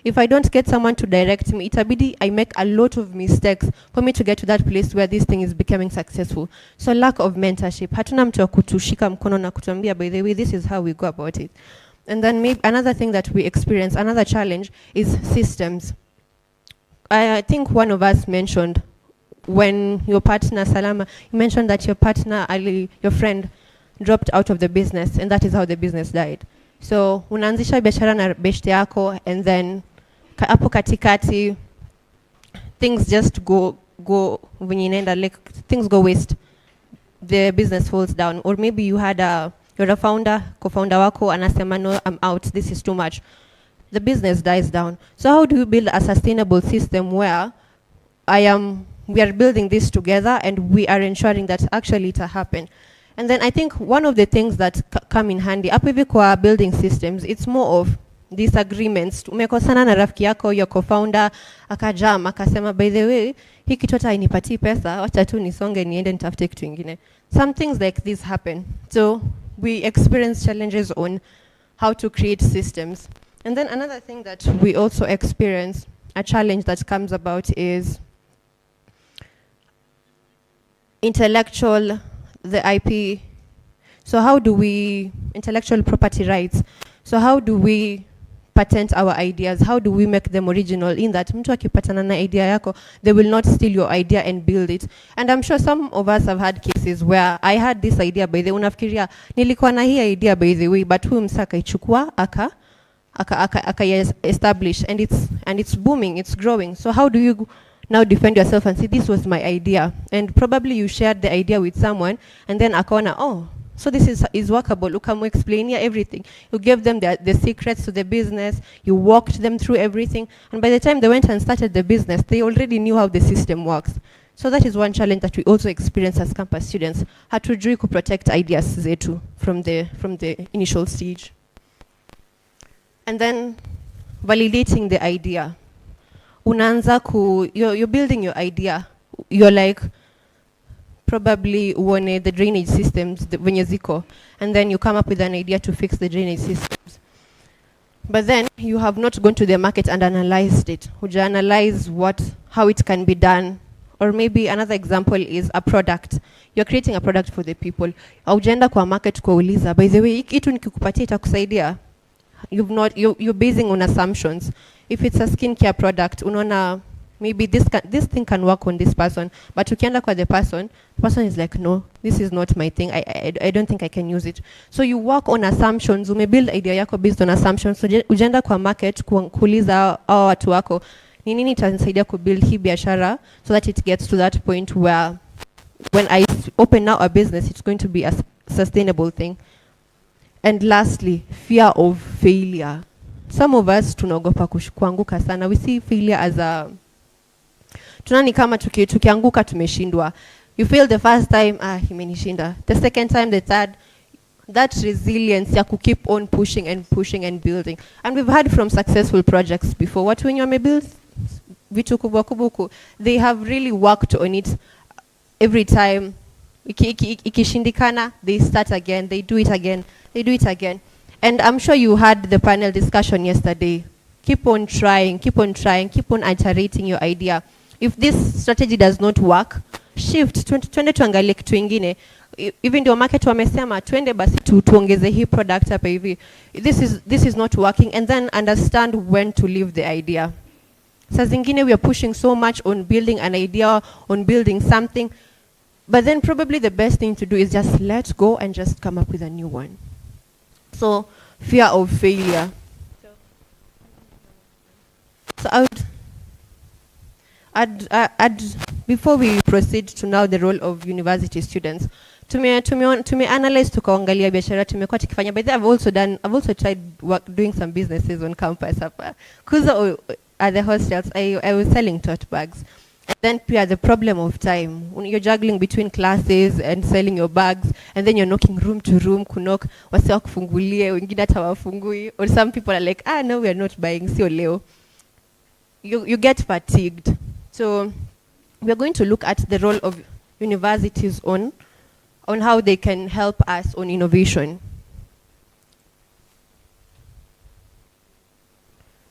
If I don't get someone to direct me, itabidi I make a lot of mistakes for me to get to that place where this thing is becoming successful. So lack of mentorship. Hatuna mtu wa kutushika mkono na kutuambia, by the way, this is how we go about it. And then maybe another thing that we experience, another challenge, is systems. I think one of us mentioned, when your partner, Salama, you mentioned that your partner, Ali, your friend, dropped out of the business, and that is how the business died. So unaanzisha biashara na beshte yako, and then hapo katikati things just go venye inaenda, like things go waste, the business falls down. Or maybe you're a founder, co-founder wako anasema, no, I'm out, this is too much. The business dies down. So how do you build a sustainable system where we are building this together and we are ensuring that actually it'll happen? And then I think one of the things that come in handy, hapo hivi kwa building systems, it's more of disagreements. Umekosana na rafiki yako, your co-founder, akajam, akasema, by the way, hii kitu hata hainipatii pesa, wacha tu nisonge niende nitafute kitu ingine. Some things like this happen. So we experience challenges on how to create systems. And then another thing that we also experience, a challenge that comes about, is the IP. So how do we, intellectual property rights, so how do we patent our ideas? How do we make them original, in that mtu akipatana na idea yako, they will not steal your idea and build it? And I'm sure some of us have had cases where I had this idea, by the way, unafikiria nilikuwa na hii idea, by the way, but huyu msa akaichukua aka establish, and it's booming, it's growing. So how do you now defend yourself and say, this was my idea? And probably you shared the idea with someone, and then akaona, oh, so this is workable. Ukamu explain everything. You gave them the secrets to the business. You walked them through everything. And by the time they went and started the business, they already knew how the system works. So that is one challenge that we also experience as campus students. Hatujui ku protect ideas zetu from the initial stage. And then validating the idea. Unaanza you're building your idea. You're like, probably uone the drainage systems venye ziko, and then you come up with an idea to fix the drainage systems. But then you have not gone to the market and analyzed it. Huja analyze how it can be done. Or maybe another example is a product. You're creating a product for the people. Aujaenda kwa market kuuliza, by the way, kitu nikikupatia itakusaidia. You're basing on assumptions. If it's a skincare product, unaona, maybe this thing can work on this person, but ukienda kwa the person is like, no, this is not my thing. I don't think I can use it. So you work on assumptions. Umebuild idea yako based on assumptions. So ujaenda kwa market kuuliza hao watu wako, ni nini itanisaidia kubuild hii biashara, so that it gets to that point where when I open now a business, it's going to be a sustainable thing. And lastly, fear of failure. Some of us tunaogopa kuanguka sana. We see failure as tunani kama tukianguka tumeshindwa. You fail the first time, imenishinda. The second time, the third, that resilience ya ku keep on pushing and building. And we've heard from successful projects before. Watu wenye wamebuild vitu kubwa kubwa, they have really worked on it every time. Ikishindikana, they start again, they do it again. And I'm sure you had the panel discussion yesterday. Keep on trying, keep on iterating your idea. If this strategy does not work, shift, twende tuangalie kitu ingine. Even ndio market wamesema, twende basi tuongeze hii product hapa hivi. This is not working, and then understand when to leave the idea. Saa zingine we are pushing so much on building an idea, on building something, but then probably the best thing to do is just let go and just come up with a new one. So, fear of failure. So before we proceed to now the role of university students, tume analyze tukaangalia biashara tumekuwa tukifanya. By the way, I've also tried doing some businesses on campus hapa. Kuza at the hostels, I was selling tote bags. And then pia the problem of time. You're juggling between classes and selling your bags, and then you're knocking room to room, kunok, wase wakufungulie, wengine hata wafungui. Or some people are like, no, we are not buying, sio leo. You get fatigued. So we're going to look at the role of universities on how they can help us on innovation.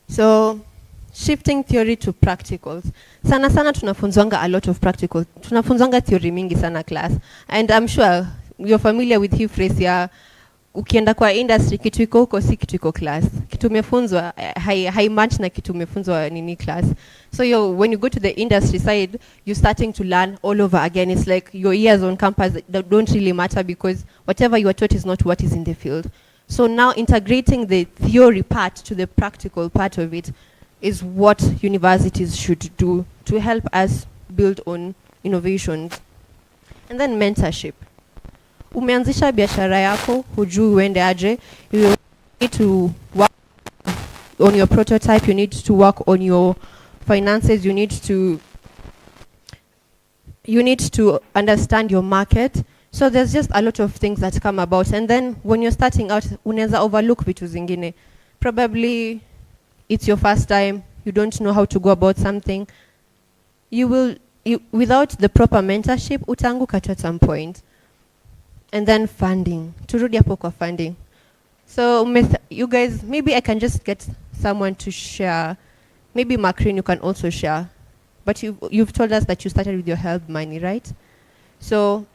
So shifting theory to practicals. Sana sana tunafunzwanga a lot of practicals. Tunafunzwanga theory mingi sana class. And I'm sure you're familiar with hii phrase ya ukienda kwa industry kitu iko huko si kitu iko class. Kitu umefunzwa hai match na kitu umefunzwa nini class. So when you go to the industry side, you're starting to learn all over again. It's like your years on campus that don't really matter because whatever you are taught is not what is in the field. So now integrating the theory part to the practical part of it is what universities should do to help us build on innovations. And then mentorship. Umeanzisha biashara yako, hujui uende aje, you need to work on your prototype, you need to work on your finances, you need to understand your market. So there's just a lot of things that come about. And then when you're starting out, unaweza overlook vitu zingine. Probably it's your first time, you don't know how to go about something. Without the proper mentorship, utaanguka at some point. And then funding. Turudi hapo kwa funding. So you guys, maybe I can just get someone to share. Maybe Macrin, you can also share. But you've told us that you started with your help money, right? So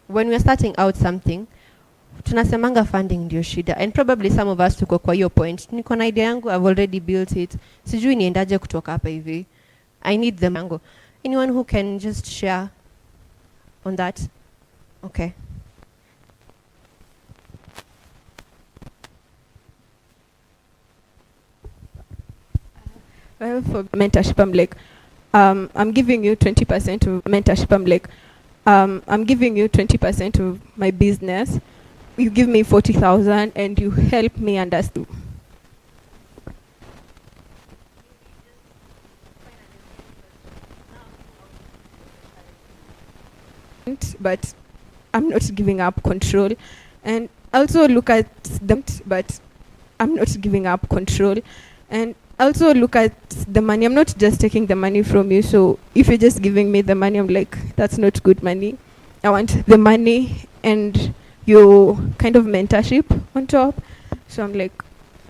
when we're starting out something, tunasemanga funding ndio shida. And probably some of us tuko kwa hiyo point. Niko na idea yangu, I've already built it. Sijui niendaje kutoka hapa hivi. I need the mango. Anyone who can just share on that? Okay. Well, for mentorship, I'm like, I'm giving you 20% of mentorship. I'm like, I'm giving you 20% of my business. You give me 40,000 and you help me understand. But I'm not giving up control. And also look at them, but I'm not giving up control. And also look at the money. I'm not just taking the money from you. So if you're just giving me the money, I'm like, that's not good money. I want the money and your kind of mentorship on top. So I'm like,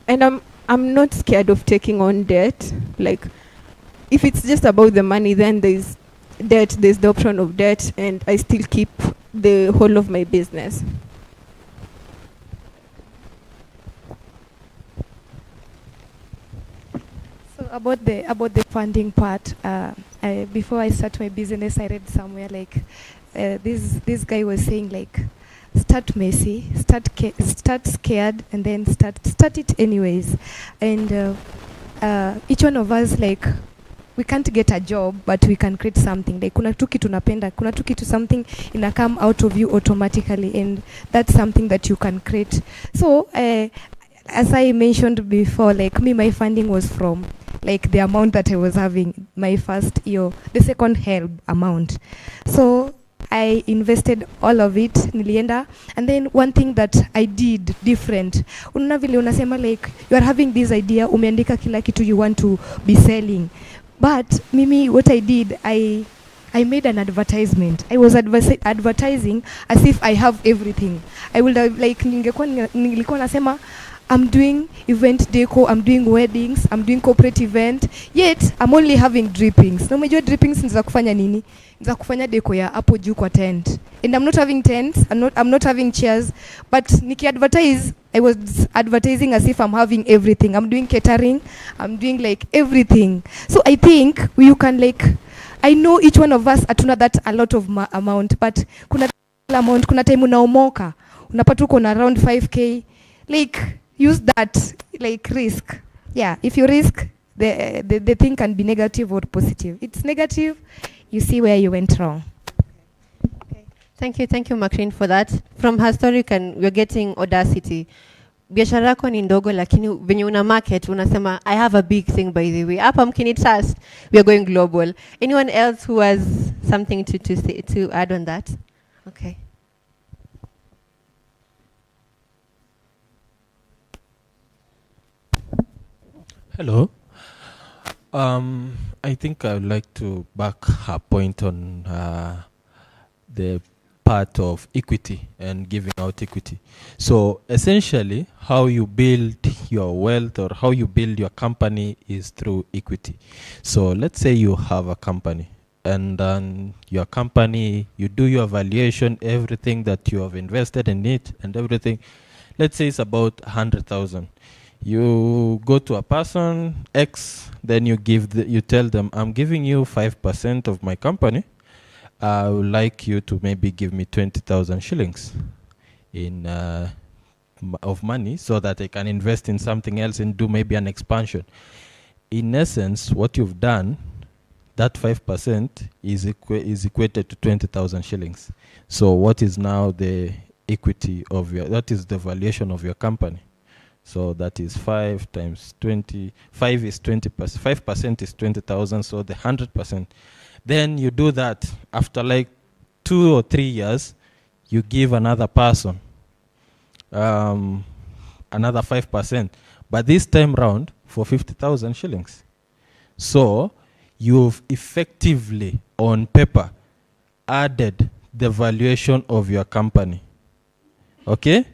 and I'm not scared of taking on debt. Like, if it's just about the money, then there's debt, there's the option of debt, and I still keep the whole of my business. About the funding part, before I start my business, I read somewhere like this guy was saying like, start messy, start scared, and then start it anyways. And each one of us, like, we can't get a job, but we can create something. Like kuna tu kitu napenda, kuna tu kitu something ina come out of you automatically, and that's something that you can create. So as I mentioned before, like me, my funding was from like the amount that I was having my first year, the second help amount. So I invested all of it, nilienda. And then one thing that I did different, unaona vile unasema like you are having this idea, umeandika kila kitu you want to be selling. But mimi, what I did, I made an advertisement. I was advertising as if I have everything. I would have like nilikuwa nasema I'm doing event deco, I'm doing weddings, I'm doing corporate event, yet I'm only having drippings. Na umejua drippings ni za kufanya nini? Ni za kufanya deco ya hapo juu kwa tent. And I'm not having tents, I'm not having chairs, but niki-advertise, I was advertising as if I'm having everything. I'm doing catering, I'm doing like everything. So I think you can like, I know each one of us atuna that a lot of amount, but kuna amount, kuna time unaomoka, unapata uko na around 5k, like use that, like risk. Yeah, if you risk, the thing can be negative or positive. It's negative, you see where you went wrong. Thank you, Macrin, for that. From her story, we're getting audacity. Biashara yako ni ndogo, lakini venye una market, unasema, I have a big thing by the way. Hapa mkini trust, we are going global. Anyone else who has something to add on that? Okay. Hello. I think I would like to back her point on the part of equity and giving out equity. So essentially, how you build your wealth or how you build your company is through equity. So let's say you have a company, and your company, you do your valuation, everything that you have invested in it and everything. Let's say it's about 100,000. You go to a person X, then you tell them, I'm giving you 5% of my company. I would like you to maybe give me 20,000 shillings in of money so that I can invest in something else and do maybe an expansion. In essence, what you've done, that 5% is equated to 20,000 shillings. So what is now the equity of that is the valuation of your company. So that is 5 times 20. 5 is 20%. 5% is 20,000. So the 100%. Then you do that after like 2 or 3 years, you give another person another 5%. But this time round for 50,000 shillings. So you've effectively, on paper, added the valuation of your company. Okay?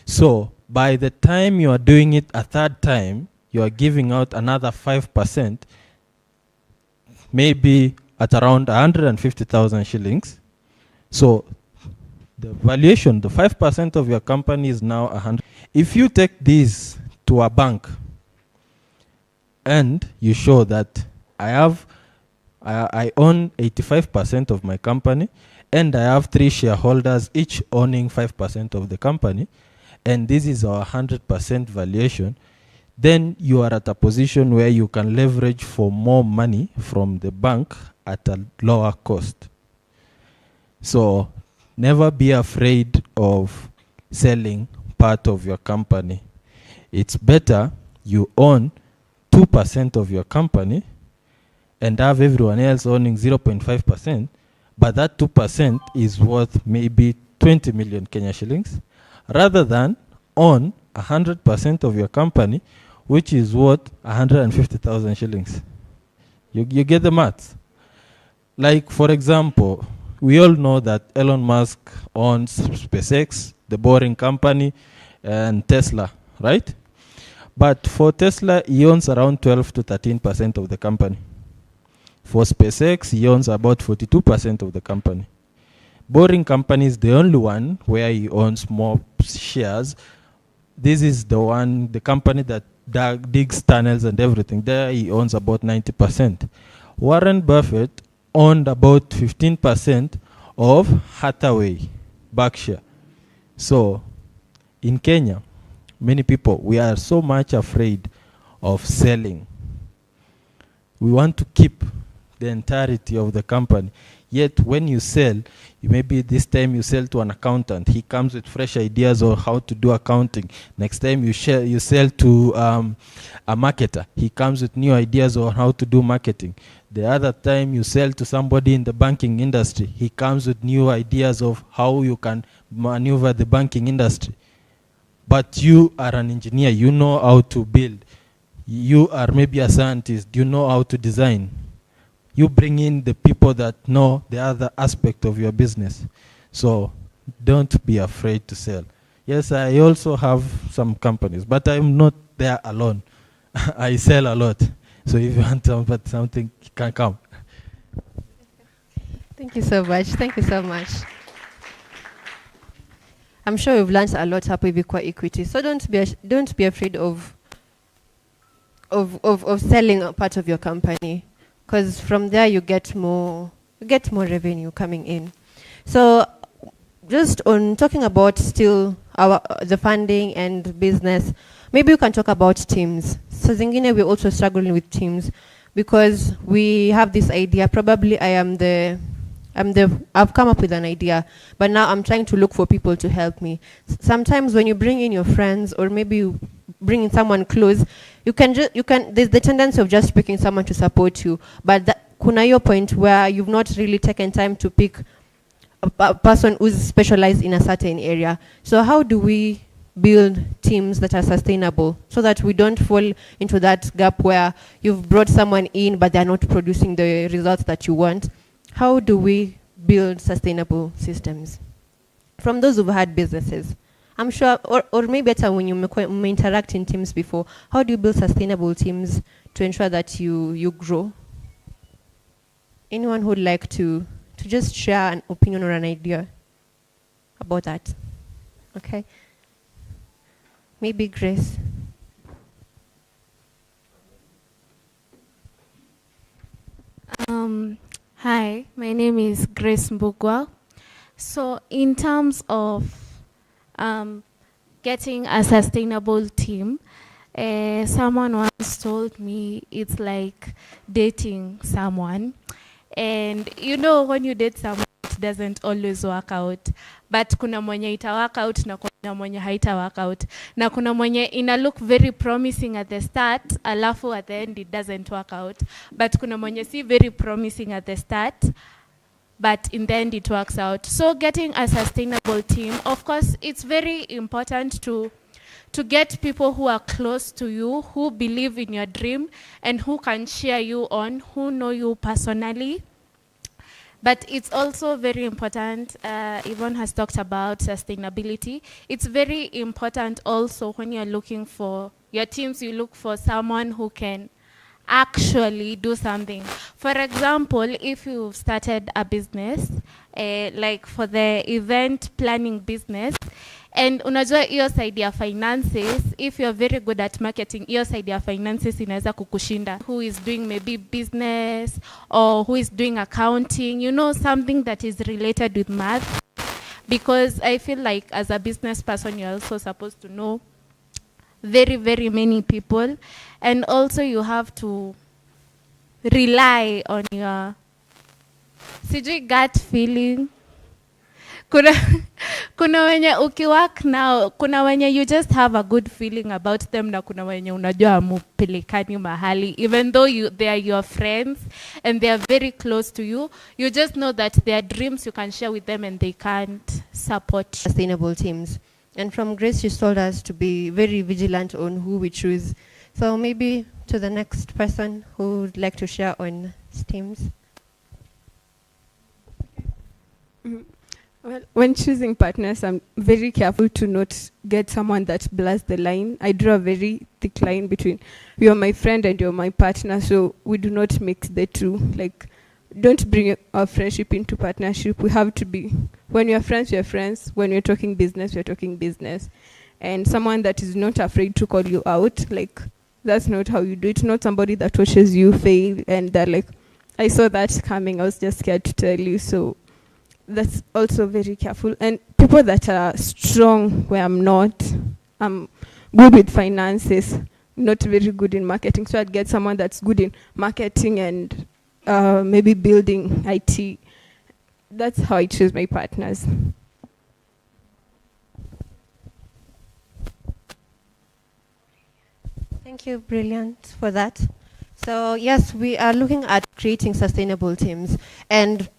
So by the time you are doing it a third time, you are giving out another 5%, maybe at around 150,000 shillings. So the valuation, the 5% of your company is now 100. If you take this to a bank and you show that I own 85% of my company and I have 3 shareholders each owning 5% of the company, and this is our 100% valuation, then you are at a position where you can leverage for more money from the bank at a lower cost. So never be afraid of selling part of your company. It's better you own 2% of your company and have everyone else owning 0.5%, but that 2% is worth maybe 20 million Kenya shillings, rather than own 100% of your company, which is worth 150,000 shillings. You get the maths? Like, for example, we all know that Elon Musk owns SpaceX, the Boring Company, and Tesla, right? But for Tesla, he owns around 12 to 13% of the company. For SpaceX, he owns about 42% of the company. Boring Company is the only one where he owns more shares. This is the company that digs tunnels and everything. There he owns about 90%. Warren Buffett owned about 15% of Hathaway, Berkshire. So in Kenya, many people, we are so much afraid of selling. We want to keep the entirety of the company. Yet when you sell, maybe this time you sell to an accountant. He comes with fresh ideas on how to do accounting. Next time you sell to a marketer. He comes with new ideas on how to do marketing. The other time you sell to somebody in the banking industry. He comes with new ideas of how you can maneuver the banking industry. But you are an engineer. You know how to build. You are maybe a scientist. You know how to design. You bring in the people that know the other aspect of your business. So don't be afraid to sell. Yes, I also have some companies, but I'm not there alone. I sell a lot. So if you want something, you can come. Thank you so much. Thank you so much. I'm sure we've learned a lot up with Equal Equity. So don't be afraid of selling a part of your company, because from there you get more revenue coming in. So just on talking about still the funding and business, maybe we can talk about teams. So zingine we're also struggling with teams because we have this idea. Probably I've come up with an idea, but now I'm trying to look for people to help me. Sometimes when you bring in your friends or maybe you bring in someone close, there's the tendency of just picking someone to support you, but kuna your point where you've not really taken time to pick a person who's specialized in a certain area. So how do we build teams that are sustainable so that we don't fall into that gap where you've brought someone in but they're not producing the results that you want? How do we build sustainable systems? from those who've had businesses. I'm sure, or maybe better when you may interact in teams before. How do you build sustainable teams to ensure that you grow? Anyone who'd like to just share an opinion or an idea about that? Okay. Maybe Grace. Hi, my name is Grace Mbugwa. So in terms of getting a sustainable team, someone once told me it's like dating someone. And you know, when you date someone, it doesn't always work out. But kuna mwenye ita work out na kuna mwenye haita work out. Na kuna mwenye ina look very promising at the start, alafu at the end it doesn't work out. But kuna mwenye si very promising at the start, but in the end it works out. So getting a sustainable team, of course, it's very important to get people who are close to you, who believe in your dream, and who can cheer you on, who know you personally. But it's also very important, Yvonne has talked about sustainability. It's very important also when you're looking for your teams, you look for someone who can actually do something. For example, if you've started a business, like for the event planning business, and unajua hiyo side ya finances, if you're very good at marketing, hiyo side ya finances inaweza kukushinda. Who is doing maybe business or who is doing accounting, you know, something that is related with math. Because I feel like as a business person, you're also supposed to know very, very many people. And also you have to rely on your gut feeling. Kuna wenye ukiwork now, kuna wenye you just have a good feeling about them, na kuna wenye unajua hamupelekani mahali, even though they are your friends and they are very close to you, you just know that their dreams you can share with them and they can't support Sustainable teams. And from Grace, she told us to be very vigilant on who we choose. So maybe to the next person who would like to share on teams. Well, when choosing partners, I'm very careful to not get someone that blurs the line. I draw a very thick line between you're my friend and you're my partner, so we do not mix the two. Like, don't bring our friendship into partnership. We have to be, when you're friends, you're friends. When you're talking business, you're talking business. And someone that is not afraid to call you out, like, that's not how you do it. Not somebody that watches you fail and they're like, I saw that coming, I was just scared to tell you. So that's also very careful. And people that are strong where I'm not, I'm good with finances, not very good in marketing. So I'd get someone that's good in marketing and maybe building IT. That's how I choose my partners. Thank you, brilliant for that. So yes, we are looking at creating sustainable teams, and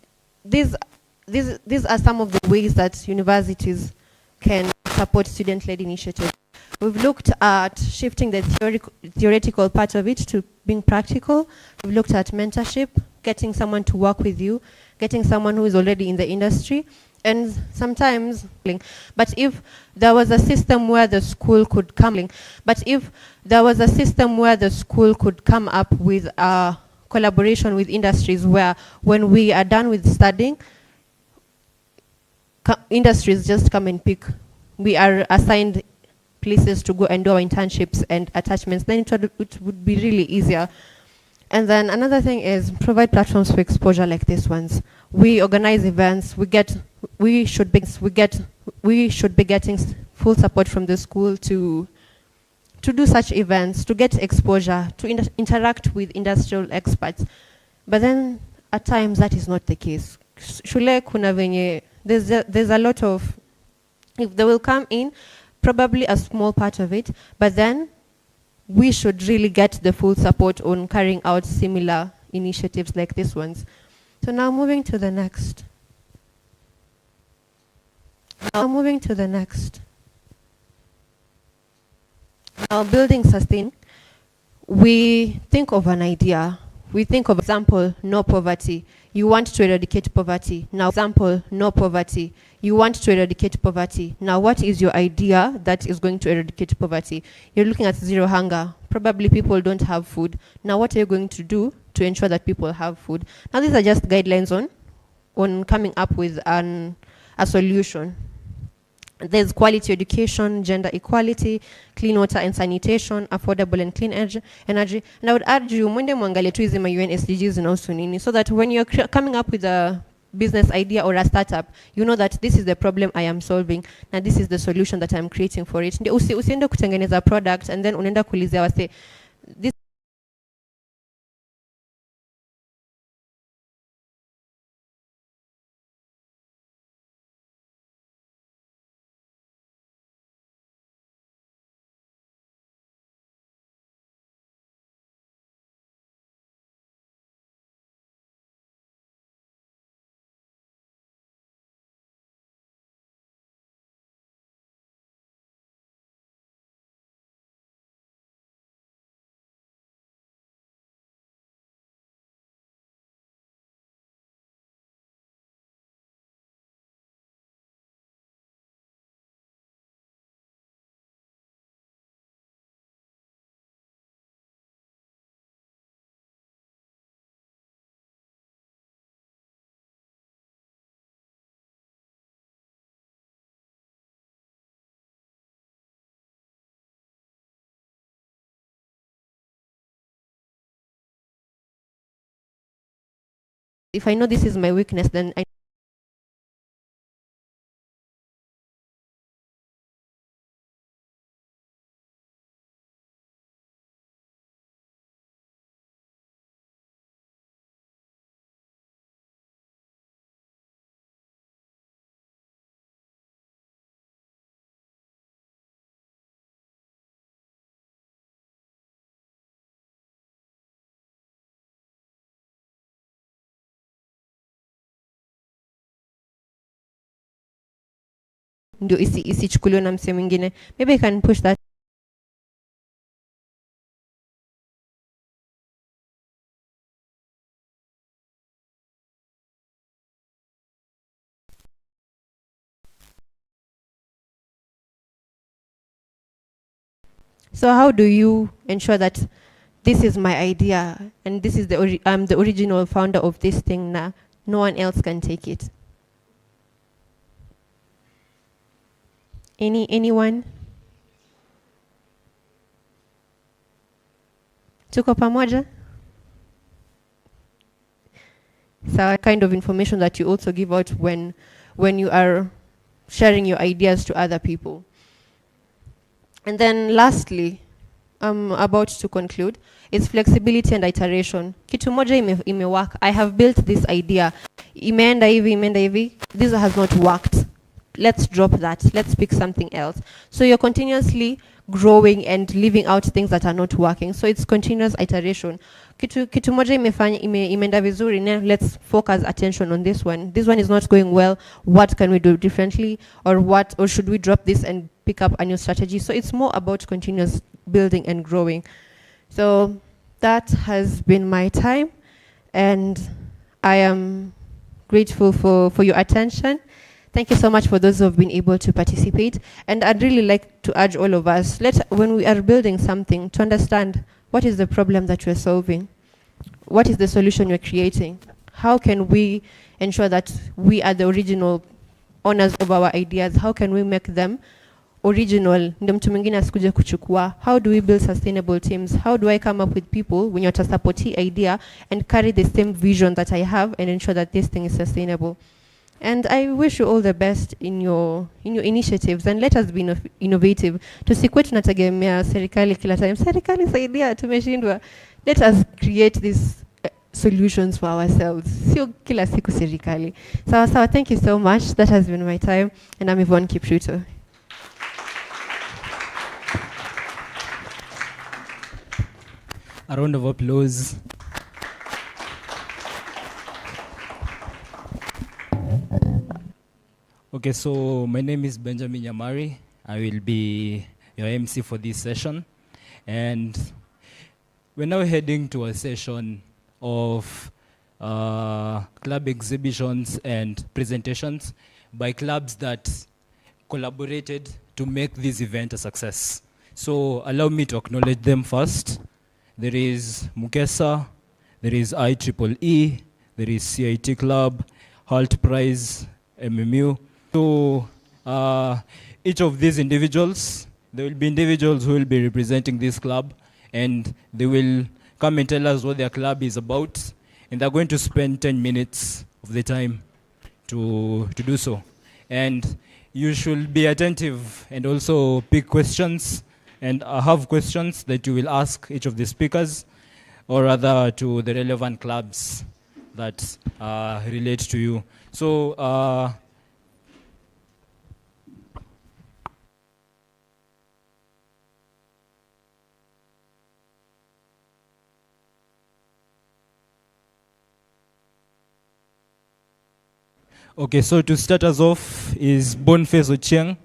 these are some of the ways that universities can support student-led initiatives. We've looked at shifting the theoretical part of it to being practical. We've looked at mentorship, getting someone to work with you, getting someone who is already in the industry, and sometimes, but if there was a system where the school could come up with a collaboration with industries, where when we are done with studying, industries just come and pick. We are assigned places to go and do our internships and attachments. Then it would be really easier. And then another thing is provide platforms for exposure like these ones. We organize events. We should be getting full support from the school to do such events, to get exposure, to interact with industrial experts. But then at times that is not the case. Shule kuna venye, there's a lot of, if they will come in, probably a small part of it, but then we should really get the full support on carrying out similar initiatives like these ones. So now moving to the next. Now building sustain, we think of an idea. we think of example, no poverty. You want to eradicate poverty. Now, example, no poverty. You want to eradicate poverty. Now, what is your idea that is going to eradicate poverty? You're looking at zero hunger. Probably people don't have food. Now, what are you going to do to ensure that people have food? Now, these are just guidelines on coming up with a solution. There's quality education, gender equality, clean water and sanitation, affordable and clean energy. And I would urge you, mwende muangalie tu hizi ma UN SDGs zinahusu nini, so that when you're coming up with a business idea or a startup, you know that this is the problem I am solving, and this is the solution that I'm creating for it. Ndio usiende kutengeneza product and then unaenda kuulizia wase, this if I know this is my weakness, then I ndio isichukuliwe na msemo mwingine. Maybe I can push that. So how do you ensure that this is my idea and this is I'm the original founder of this thing now, no one else can take it? Anyone? Tuko pamoja? So kind of information that you also give out when you are sharing your ideas to other people. And then lastly, I'm about to conclude, is flexibility and iteration. Kitu moja imework. I have built this idea. Imeenda hivi. This has not worked. Let's drop that. Let's pick something else. So you're continuously growing and leaving out things that are not working. So it's continuous iteration. Kitu moja imeenda vizuri, let's focus attention on this one. This one is not going well. What can we do differently? Or should we drop this and pick up a new strategy? So it's more about continuous building and growing. So that has been my time, and I am grateful for your attention. Thank you so much for those who have been able to participate. And I'd really like to urge all of us, when we are building something, to understand what is the problem that we're solving? What is the solution we're creating? How can we ensure that we are the original owners of our ideas? How can we make them original? Ndio mtu mwingine asikuje kuchukua. How do we build sustainable teams? How do I come up with people when you're to support the idea and carry the same vision that I have and ensure that this thing is sustainable? And I wish you all the best in your initiatives, and let us be innovative. Tusikwe tunategemea serikali kila time. Serikali saidia, tumeshindwa. Let us create these solutions for ourselves. Sio kila siku serikali. Sawa, thank you so much. That has been my time, and I'm Yvonne Kipruto. A round of applause. Okay, so my name is Benjamin Yamari. I will be your MC for this session. And we're now heading to a session of club exhibitions and presentations by clubs that collaborated to make this event a success. So allow me to acknowledge them first. There is Mukesa, there is IEEE, there is CIT Club, Halt Prize, MMU. So each of these individuals, there will be individuals who will be representing this club, and they will come and tell us what their club is about, and they're going to spend 10 minutes of the time to do so. And you should be attentive and also pick questions, and have questions that you will ask each of the speakers, or rather to the relevant clubs that relate to you. So okay, so to start us off is Boniface Ochieng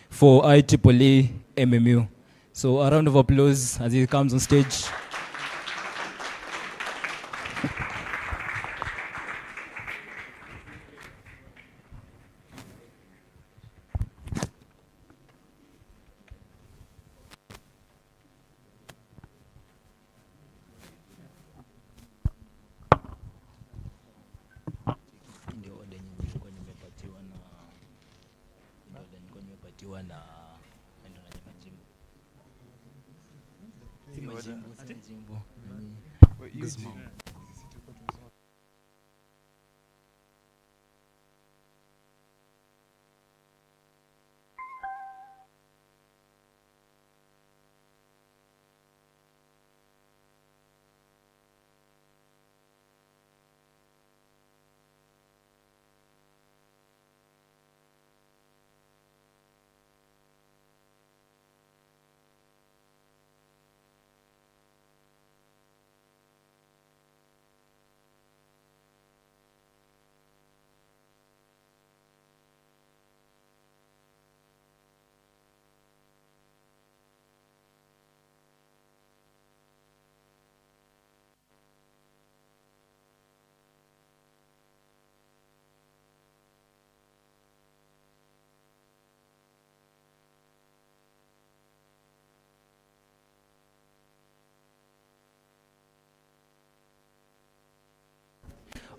for IEEE MMU. So a round of applause as he comes on stage.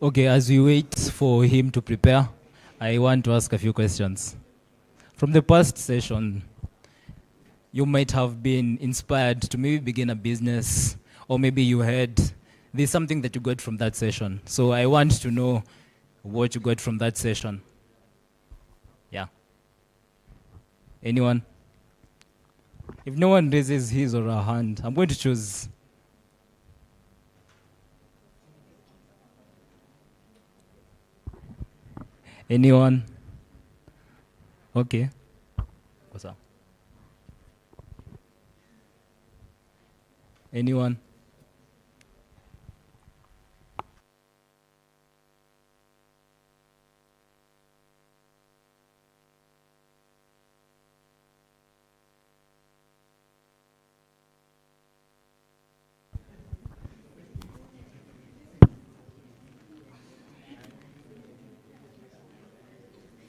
Okay, as we wait for him to prepare, I want to ask a few questions. From the past session, you might have been inspired to maybe begin a business, or maybe you heard there's something that you got from that session. So I want to know what you got from that session. Yeah. Anyone? If no one raises his or her hand, I'm going to choose. Anyone? Okay. What's up? Anyone?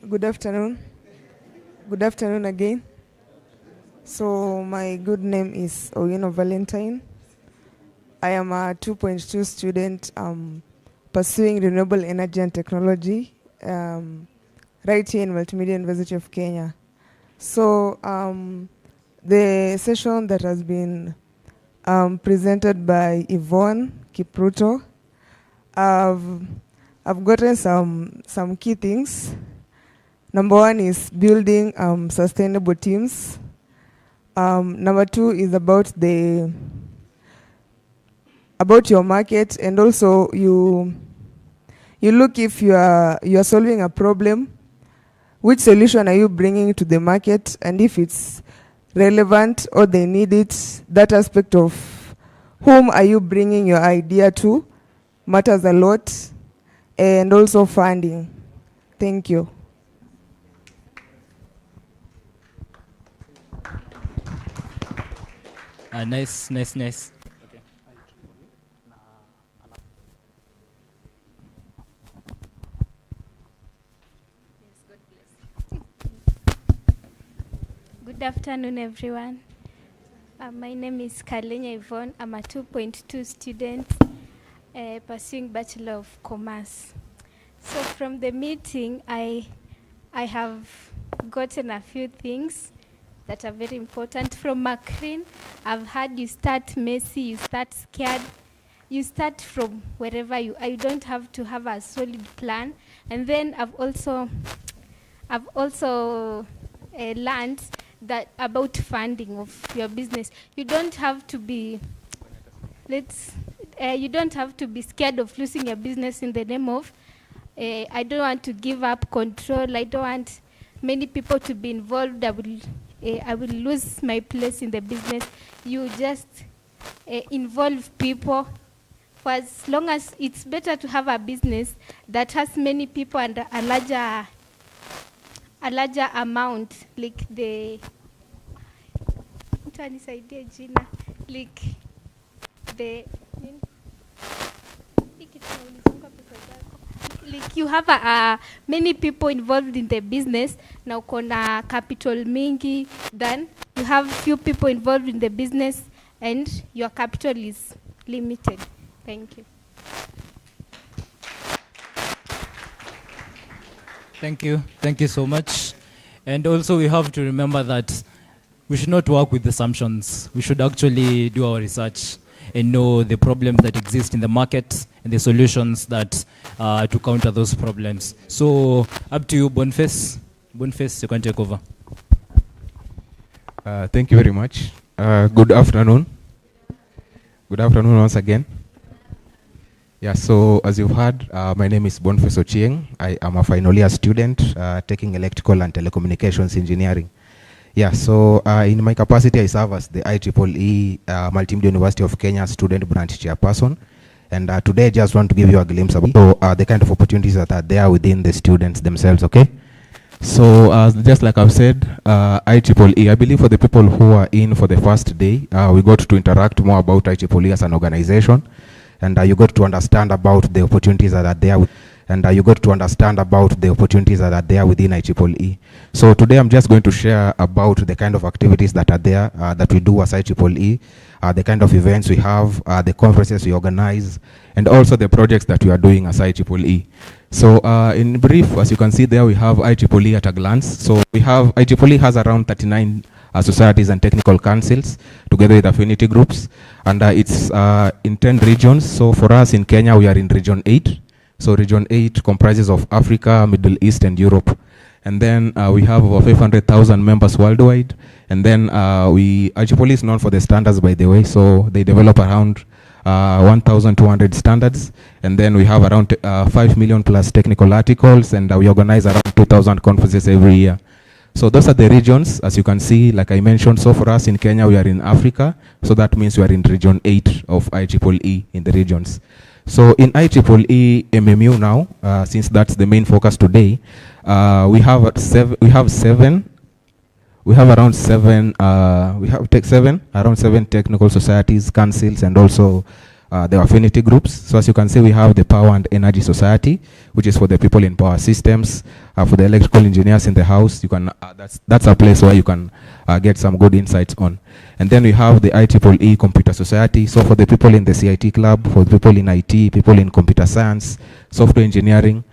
Good afternoon. Good afternoon again. So my good name is Oyeno Valentine. I am a 2.2 student pursuing renewable energy and technology right here in Multimedia University of Kenya. So the session that has been presented by Yvonne Kipruto, I've gotten some key things. Number one is building sustainable teams. Number two is about your market, and also you look if you are solving a problem, which solution are you bringing to the market, and if it's relevant or they need it. That aspect of whom are you bringing your idea to matters a lot, and also funding. Thank you. Nice. Okay. Good afternoon, everyone. My name is Kalenya Yvonne. I'm a 2.2 student pursuing Bachelor of Commerce. So from the meeting, I have gotten a few things that are very important. From Macrin, I've heard you start messy, you start scared, you start from wherever you are. You don't have to have a solid plan. And then I've also learned that about funding of your business. You don't have to be you don't have to be scared of losing your business in the name of I don't want to give up control. I don't want many people to be involved. I will lose my place in the business. You just involve people. For as long as it's better to have a business that has many people and a larger amount, like the like you have many people involved in the business. Now kona capital mingi, then you have few people involved in the business and your capital is limited. Thank you. Thank you. Thank you so much. And also we have to remember that we should not work with assumptions. We should actually do our research and know the problems that exist in the market and the solutions that to counter those problems. So up to you, Boniface. Boniface, you can take over. Thank you very much. Good afternoon. Good afternoon once again. Yeah, so as you've heard, my name is Boniface Ochieng. I am a final year student taking electrical and telecommunications engineering. Yeah, so in my capacity, I serve as the IEEE Multimedia University of Kenya student branch chairperson. And today, I just want to give you a glimpse of the kind of opportunities that are there within the students themselves, okay? So just like I've said, IEEE, I believe for the people who are in for the first day, we got to interact more about IEEE as an organization. And you got to understand about the opportunities that are there. And you got to understand about the opportunities that are there within IEEE. So today I'm just going to share about the kind of activities that are there that we do as IEEE, the kind of events we have, the conferences we organize, and also the projects that we are doing as IEEE. So in brief, as you can see there, we have IEEE at a glance. So we have, IEEE has around 39 societies and technical councils together with affinity groups, and it's in 10 regions. So for us in Kenya, we are in region 8. So region 8 comprises of Africa, Middle East, and Europe. And then we have over 500,000 members worldwide. And then IEEE is known for the standards, by the way. So they develop around 1,200 standards. And then we have around 5 million plus technical articles, and we organize around 2,000 conferences every year. So those are the regions, as you can see, like I mentioned. So for us in Kenya, we are in Africa. So that means we are in region 8 of IEEE in the regions. So in IEEE MMU now, since that's the main focus today, we have around seven technical societies, councils, and also the affinity groups. So as you can see, we have the Power and Energy Society, which is for the people in power systems. For the electrical engineers in the house, you can that's a place where you can get some good insights on. And then we have the IEEE Computer Society. So for the people in the CIT club, for the people in IT, people in computer science, software engineering,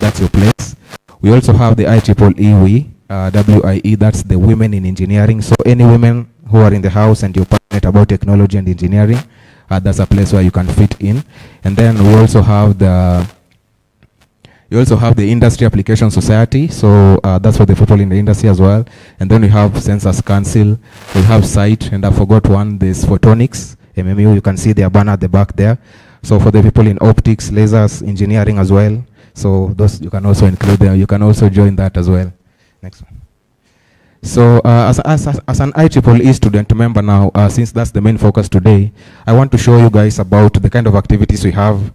that's your place. We also have the IEEE WIE, that's the Women in Engineering. So any women who are in the house and you're passionate about technology and engineering, that's a place where you can fit in. And then we also have the Industry Application Society. So that's for the people in the industry as well. And then we have Census Council, we have SITE, and I forgot one, there's Photonics, MMU, you can see their banner at the back there. So for the people in optics, lasers, engineering as well. So those you can also include them, you can also join that as well. Next one. So as an IEEE student member now, since that's the main focus today, I want to show you guys about the kind of activities we have,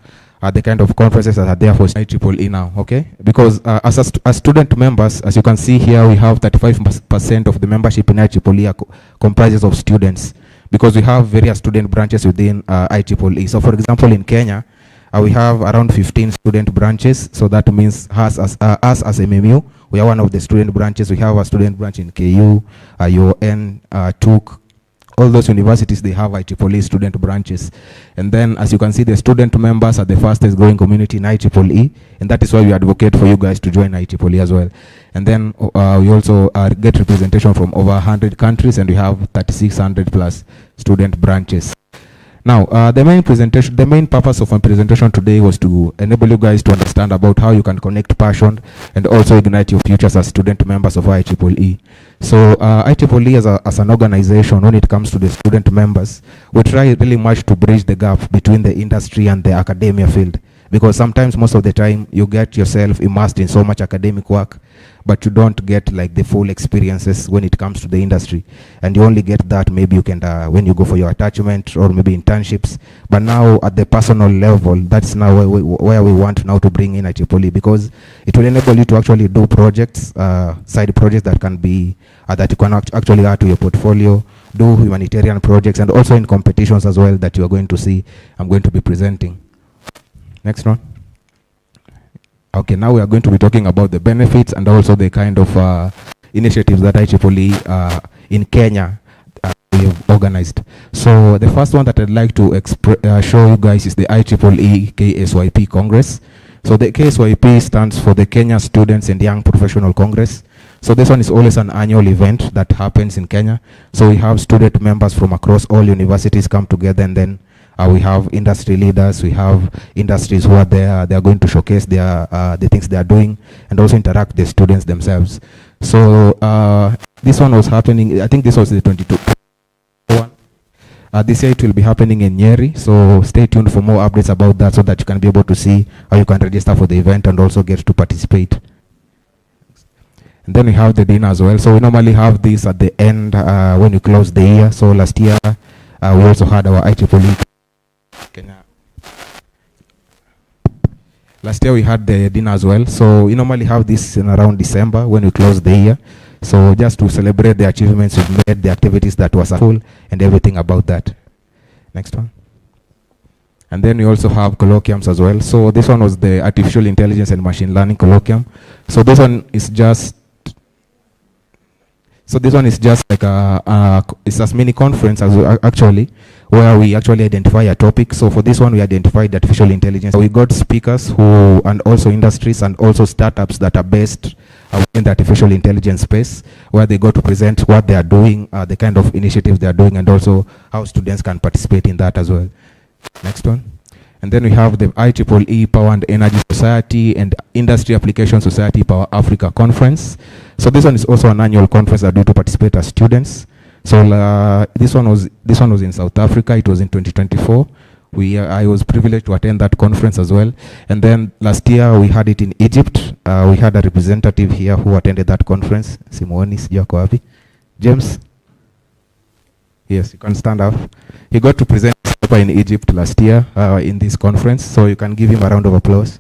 the kind of conferences that are there for IEEE now, okay? Because as student members, as you can see here, we have 35% of the membership in IEEE comprises of students, because we have various student branches within IEEE. So for example, in Kenya, we have around 15 student branches. So that means us as MMU, We are one of the student branches. We have a student branch in KU, UON, TUC. All those universities, they have IEEE student branches. And then, as you can see, the student members are the fastest growing community in IEEE, and that is why we advocate for you guys to join IEEE as well. And then we also get representation from over 100 countries, and we have 3,600 plus student branches. Now, the main purpose of my presentation today was to enable you guys to understand about how you can connect passion and also ignite your futures as student members of IEEE. So IEEE as an organization, when it comes to the student members, we try really much to bridge the gap between the industry and the academia field. Because sometimes, most of the time, you get yourself immersed in so much academic work, but you don't get like the full experiences when it comes to the industry. And you only get that maybe you can when you go for your attachment or maybe internships. But now at the personal level, that's now where we want now to bring in IEEE, because it will enable you to actually do projects, side projects that can be, that you can actually add to your portfolio, do humanitarian projects, and also in competitions as well that you are going to see I'm going to be presenting. Next one. Okay, now we are going to be talking about the benefits and also the kind of initiatives that IEEE in Kenya we have organized. So the first one that I'd like to show you guys is the IEEE KSYP Congress. So the KSYP stands for the Kenya Students and Young Professional Congress. So this one is always an annual event that happens in Kenya. So we have student members from across all universities come together, and then we have industry leaders, we have industries who are there, they are going to showcase their, the things they are doing, and also interact with the students themselves. So this one was happening, I think this was the 22 one. This year it will be happening in Nyeri, so stay tuned for more updates about that so that you can be able to see how you can register for the event and also get to participate. And then we have the dinner as well. So we normally have this at the end when you close the year. So last year we also had our IEEE Kenya. Last year we had the dinner as well. So we normally have this in around December when we close the year. So just to celebrate the achievements we've made, the activities that was full, and everything about that. Next one. And then we also have colloquiums as well. So this one was the Artificial Intelligence and Machine Learning Colloquium. So this one is just like it's a mini conference actually, where we actually identify a topic. So for this one, we identified artificial intelligence. So we got speakers who, and also industries and also startups that are based in the artificial intelligence space, where they go to present what they are doing, the kind of initiatives they are doing, and also how students can participate in that as well. Next one. And then we have the IEEE Power and Energy Society and Industry Application Society Power Africa Conference. So this one is also an annual conference that do to participate as students. So this one was in South Africa. It was in 2024. I was privileged to attend that conference as well. And then last year we had it in Egypt. We had a representative here who attended that conference. Simoni, sijui ako wapi. James. Yes, you can stand up. He got to present in Egypt last year in this conference, so you can give him a round of applause.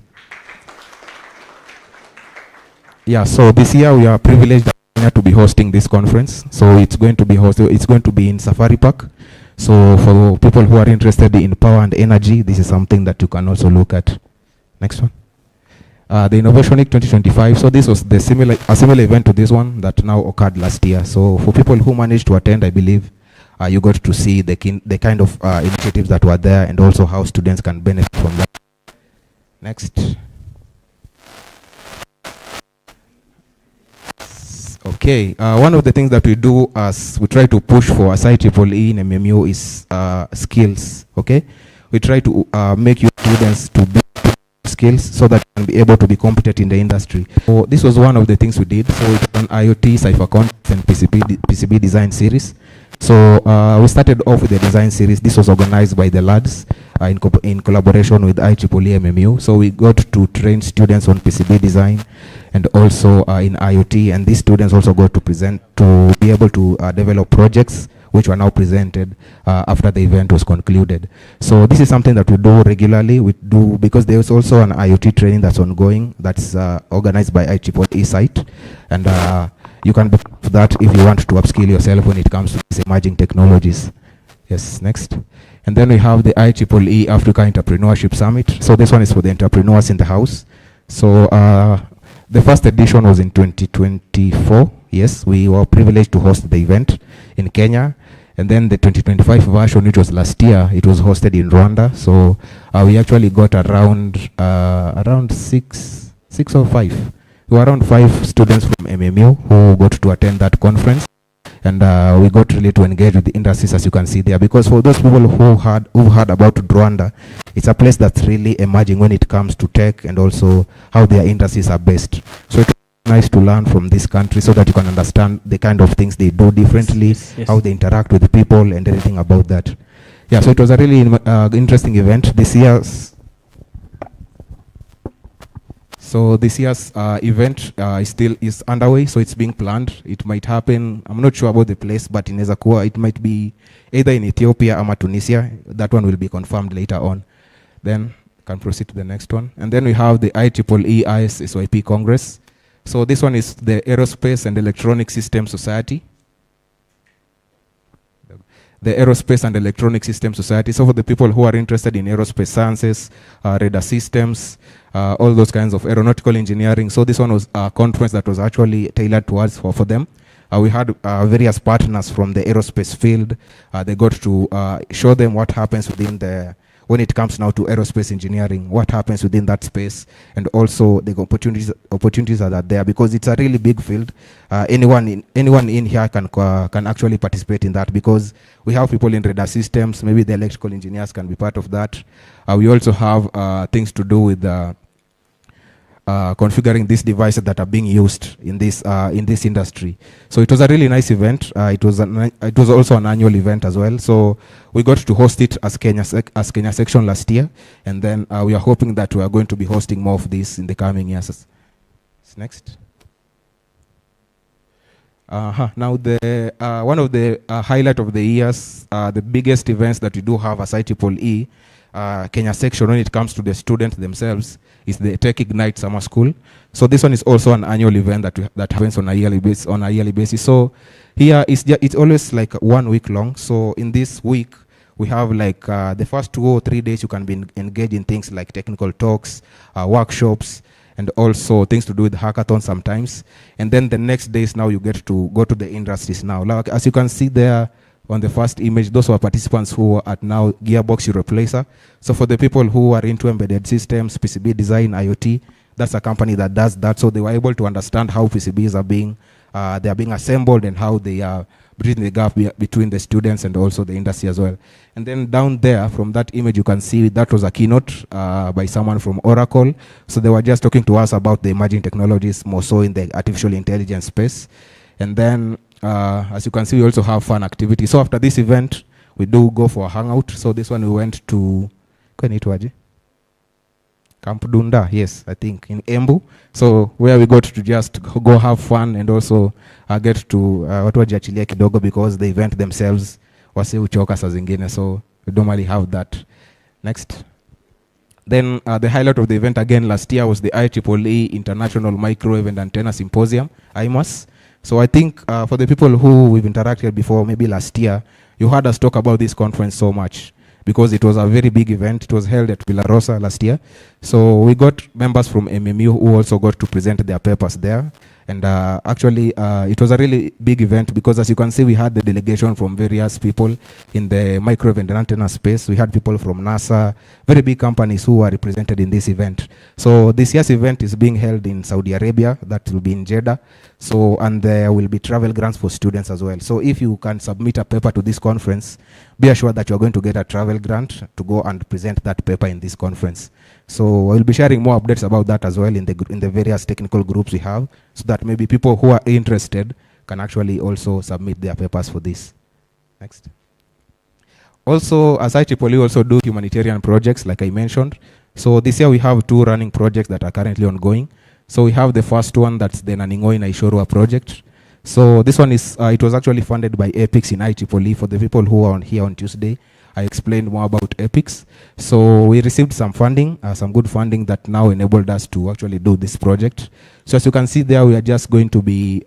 Yeah, so this year we are privileged to be hosting this conference. So it's going to be hosted. It's going to be in Safari Park. So for people who are interested in power and energy, this is something that you can also look at. Next one. The Innovation Week 2025. So this was a similar event to this one that now occurred last year. So for people who managed to attend, I believe you got to see the kind of initiatives that were there, and also how students can benefit from that. Next. Okay, one of the things that we do as we try to push for as IEEE in MMU is skills, okay? We try to make your students to build skills so that you can be able to be competent in the industry. So this was one of the things we did. So it's an IoT, Cypher Context, and PCB design series. So we started off with the design series. This was organized by the lads in collaboration with IEEE MMU. So we got to train students on PCB design and also in IoT. And these students also got to be able to develop projects which were now presented after the event was concluded. So this is something that we do regularly. We do because there's also an IoT training that's ongoing that's organized by IEEE site. And you can book that if you want to upskill yourself when it comes to these emerging technologies. Yes, next. And then we have the IEEE Africa Entrepreneurship Summit. So this one is for the entrepreneurs in the house. So The first edition was in 2024. Yes, we were privileged to host the event in Kenya. And then the 2025 version, which was last year, it was hosted in Rwanda. So we actually got around six or five. We were around 5 students from MMU who got to attend that conference. And we got really to engage with the industries, as you can see there, because for those people who've heard about Rwanda, it's a place that's really emerging when it comes to tech and also how their industries are based. So it's nice to learn from this country so that you can understand the kind of things they do differently, Yes. how they interact with the people and everything about that. Yeah, so it was a really interesting event this year. So this year's event is underway, so it's being planned. It might happen, I'm not sure about the place, but in Ezekua, it might be either in Ethiopia or Tunisia. That one will be confirmed later on. Then can proceed to the next one. And then we have the IEEE ISSYP Congress. So this one is the Aerospace and Electronic Systems Society. The Aerospace and Electronic Systems Society. So for the people who are interested in aerospace sciences, radar systems, all those kinds of aeronautical engineering. So this one was a conference that was actually tailored towards for them. We had various partners from the aerospace field. They got to show them what happens within when it comes now to aerospace engineering, what happens within that space, and also the opportunities that are there, because it's a really big field. Anyone in here can actually participate in that, because we have people in radar systems. Maybe the electrical engineers can be part of that. We also have things to do with configuring these devices that are being used in this industry. So it was a really nice event. It was also an annual event as well. So we got to host it as Kenya section last year, and then we are hoping that we are going to be hosting more of this in the coming years. Next. Now one of the highlight of the years, the biggest events that we do have as IEEE Kenya section when it comes to the students themselves is the Tech Ignite Summer School. So this one is also an annual event that happens on a yearly basis. So here it's always like 1 week long. So in this week we have like the first 2 or 3 days you can be engaged in things like technical talks, workshops, and also things to do with hackathon sometimes. And then the next days now you get to go to the industries now. Like, as you can see there on the first image, those were participants who are at now Gearbox Europlacer. So for the people who are into embedded systems, PCB design, IoT, that's a company that does that. So they were able to understand how PCBs are being assembled and how they are bridging the gap between the students and also the industry as well. And then down there, from that image, you can see that was a keynote by someone from Oracle. So they were just talking to us about the emerging technologies, more so in the artificial intelligence space. And then, as you can see, we also have fun activities. So after this event, we do go for a hangout. So this one we went to Camp Dunda, yes, I think, in Embu. So where we got to just go have fun and also get to watu wajiachilia kidogo, because the event themselves wase uchoka saa zingine, so we don't really have that. Next. Then the highlight of the event again last year was the IEEE International Microwave and Antenna Symposium, IMAS. So I think for the people who we've interacted before, maybe last year, you heard us talk about this conference so much, because it was a very big event. It was held at Villarosa last year. So we got members from MMU who also got to present their papers there. And actually, it was a really big event, because as you can see, we had the delegation from various people in the microwave and antenna space. We had people from NASA, very big companies who are represented in this event. So this year's event is being held in Saudi Arabia. That will be in Jeddah. So, and there will be travel grants for students as well. So if you can submit a paper to this conference, be assured that you're going to get a travel grant to go and present that paper in this conference. So I will be sharing more updates about that as well in the various technical groups we have, so that maybe people who are interested can actually also submit their papers for this. Next. Also, as IEEE also do humanitarian projects, like I mentioned. So this year we have 2 running projects that are currently ongoing. So we have the first one, that's the Naningoi Naishorua project. So this one is, it was actually funded by EPICS in IEEE. For the people who are on here on Tuesday, I explained more about EPICS. So we received some funding, some good funding that now enabled us to actually do this project. So as you can see there, we are just going to be,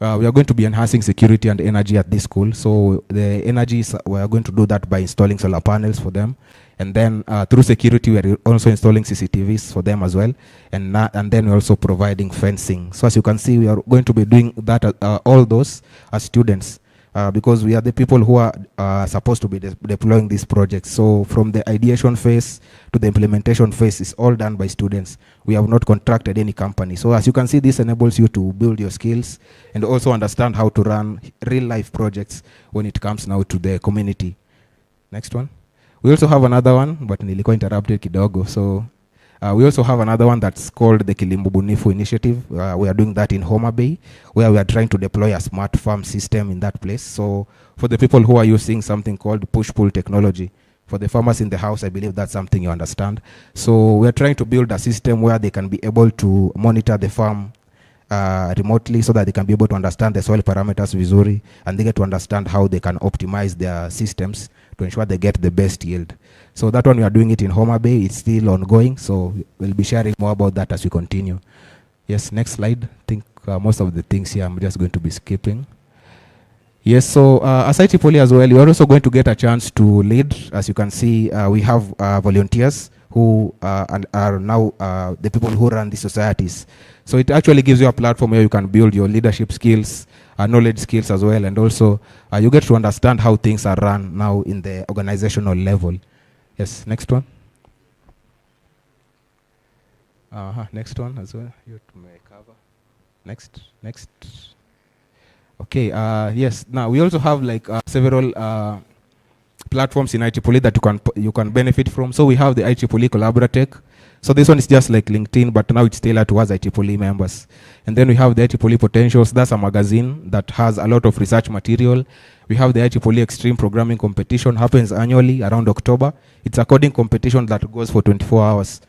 enhancing security and energy at this school. So the energy, we are going to do that by installing solar panels for them. And then through security, we are also installing CCTVs for them as well. And then we're also providing fencing. So as you can see, we are going to be doing that, all those as students, because we are the people who are supposed to be deploying these projects. So from the ideation phase to the implementation phase is all done by students. We have not contracted any company. So as you can see, this enables you to build your skills and also understand how to run real life projects when it comes now to the community. Next one. We also have another one, but nilikuwa interrupted kidogo. So we also have another one that's called the Kilimo Bunifu Initiative. We are doing that in Homa Bay, where we are trying to deploy a smart farm system in that place. So for the people who are using something called push-pull technology, for the farmers in the house, I believe that's something you understand. So we are trying to build a system where they can be able to monitor the farm remotely, so that they can be able to understand the soil parameters vizuri, and they get to understand how they can optimize their systems to ensure they get the best yield. So that one, we are doing it in Homa Bay. It's still ongoing, so we'll be sharing more about that as we continue. Yes, next slide. I think most of the things here I'm just going to be skipping. Yes, so as IEEE as well, you're also going to get a chance to lead. As you can see, we have volunteers who are now the people who run the societies. So it actually gives you a platform where you can build your leadership skills, knowledge skills as well, and also you get to understand how things are run now in the organizational level. Yes, next one. Next one as well. You may cover. Next. Okay. Yes. Now we also have like several platforms in IEEE that you can benefit from. So we have the IEEE Collaboratech. So this one is just like LinkedIn, but now it's tailored towards IEEE members. And then we have the IEEE Potentials. That's a magazine that has a lot of research material. We have the IEEE Extreme Programming Competition, happens annually around October. It's a coding competition that goes for 24 hours.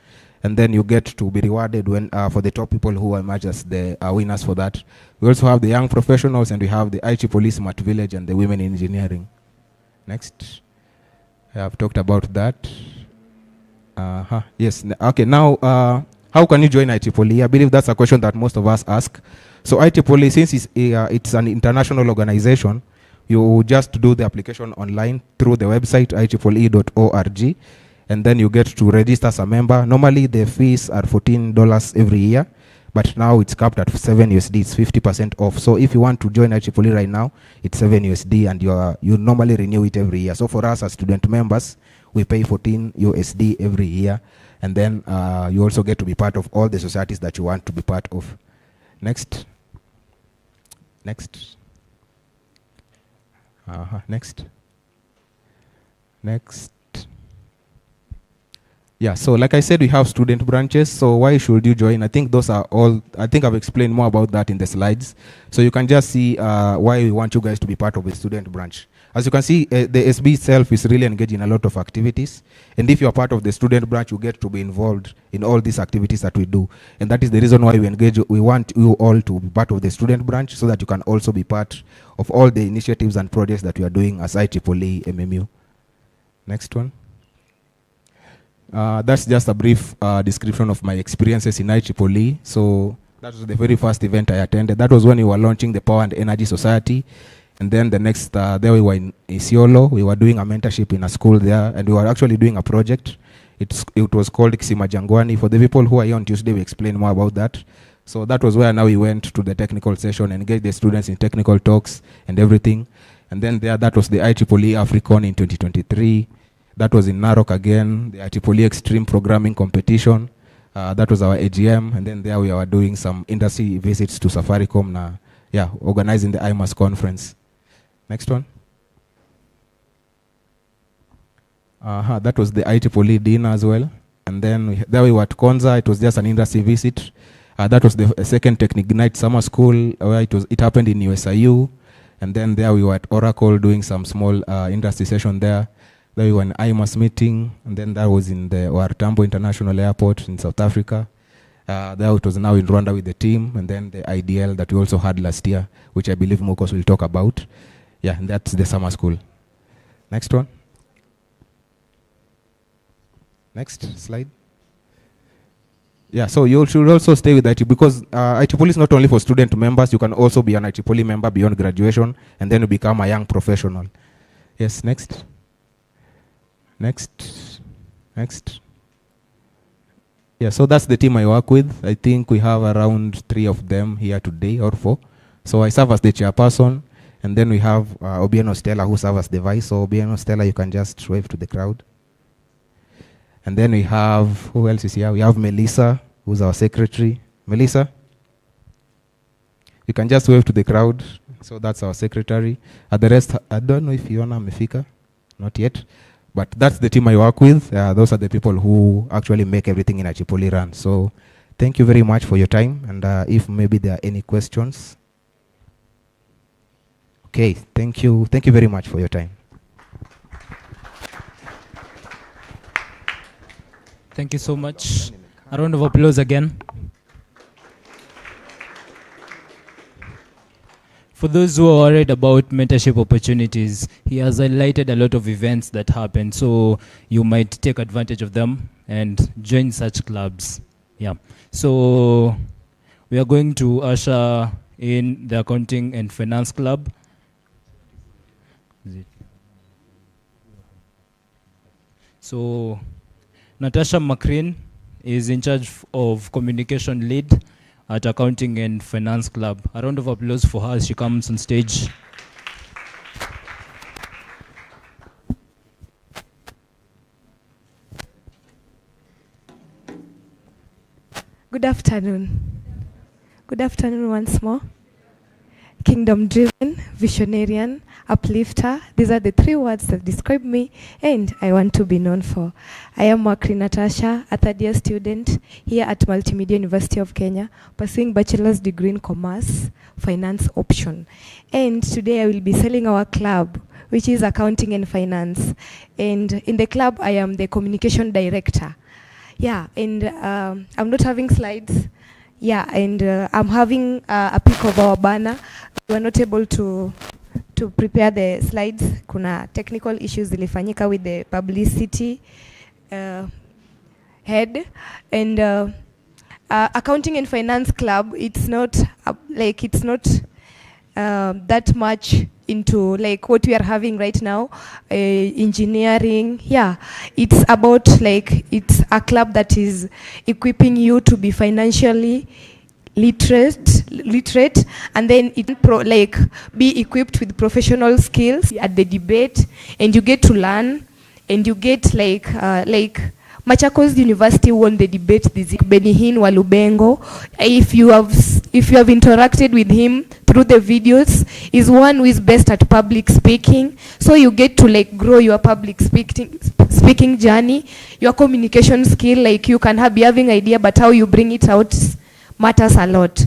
And then you get to be rewarded when for the top people who emerge as the winners for that. We also have the Young Professionals, and we have the IEEE Smart Village and the Women in Engineering. Next. I have talked about that. Yes. Okay. Now, how can you join IEEE? I believe that's a question that most of us ask. So IEEE, since it's an international organization, you just do the application online through the website IEEE.org, and then you get to register as a member. Normally, the fees are $14 every year, but now it's capped at 7 USD. It's 50% off. So if you want to join IEEE right now, it's 7 USD, and you normally renew it every year. So for us as student members, we pay 14 USD every year, and then you also get to be part of all the societies that you want to be part of. Next. Next. Yeah, so like I said, we have student branches. So why should you join? I think those are all, I think I've explained more about that in the slides. So you can just see why we want you guys to be part of a student branch. As you can see, the SB itself is really engaged in a lot of activities. And if you're part of the student branch, you get to be involved in all these activities that we do. And that is the reason why we want you all to be part of the student branch, so that you can also be part of all the initiatives and projects that we are doing as IEEE MMU. Next one. That's just a brief description of my experiences in IEEE. So that was the very first event I attended. That was when we were launching the Power and Energy Society. And then the next, there we were in Isiolo. We were doing a mentorship in a school there, and we were actually doing a project. It was called Kisima Jangwani. For the people who are here on Tuesday, we explain more about that. So that was where now we went to the technical session and engaged the students in technical talks and everything. And then that was the IEEE Africon in 2023. That was in Narok again, the IEEE Extreme Programming Competition. That was our AGM. And then there we were doing some industry visits to Safaricom, organizing the IMAS conference. Next one. That was the IEEE dinner as well. And then there we were at Konza. It was just an industry visit. That was the second Technignite Summer School, where it happened in USIU. And then there we were at Oracle doing some small industry session there. There we were in IMAS meeting. And then that was in the Wartambo International Airport in South Africa. There it was now in Rwanda with the team. And then the IDL that we also had last year, which I believe Mokos will talk about. Yeah, and that's the summer school. Next one. Next slide. Yeah, so you should also stay with IEEE, because IEEE is not only for student members. You can also be an IEEE member beyond graduation, and then you become a young professional. Yes, next. Next. Next. Yeah, so that's the team I work with. I think we have around 3 of them here today, or 4. So I serve as the chairperson, and then we have Obiano Stella, who serves as the vice. So Obiano Stella, you can just wave to the crowd. And then we have, who else is here? We have Melissa, who's our secretary. Melissa, you can just wave to the crowd. So that's our secretary. The rest, I don't know if Fiona Mefika, not yet. But that's the team I work with. Those are the people who actually make everything in Achipoli run. So thank you very much for your time. And if maybe there are any questions. Okay, thank you. Thank you very much for your time. Thank you so much. A round of applause again. For those who are worried about mentorship opportunities, he has highlighted a lot of events that happen, so you might take advantage of them and join such clubs. Yeah. So we are going to usher in the Accounting and Finance Club. So Natasha McCreen is in charge of communication lead at Accounting and Finance Club. A round of applause for her as she comes on stage. Good afternoon. Good afternoon once more. Kingdom-driven, visionarian, uplifter. These are the 3 words that describe me and I want to be known for. I am Makri Natasha, a third-year student here at Multimedia University of Kenya, pursuing bachelor's degree in commerce, finance option. And today I will be selling our club, which is Accounting and Finance. And in the club, I am the communication director. Yeah, and I'm not having slides. Yeah, and I'm having a pic of our banner. We were not able to prepare the slides. Kuna technical issues zilifanyika with the publicity head. And Accounting and Finance Club, it's not that much into like what we are having right now, engineering. Yeah, it's about like, it's a club that is equipping you to be financially literate, and then it be equipped with professional skills at the debate, and you get to learn, and you get like Machakos University won the debate this Benihin Walubengo. If you have interacted with him through the videos, is one who is best at public speaking. So you get to like grow your public speaking journey, your communication skill. Like you can be having idea, but how you bring it out matters a lot.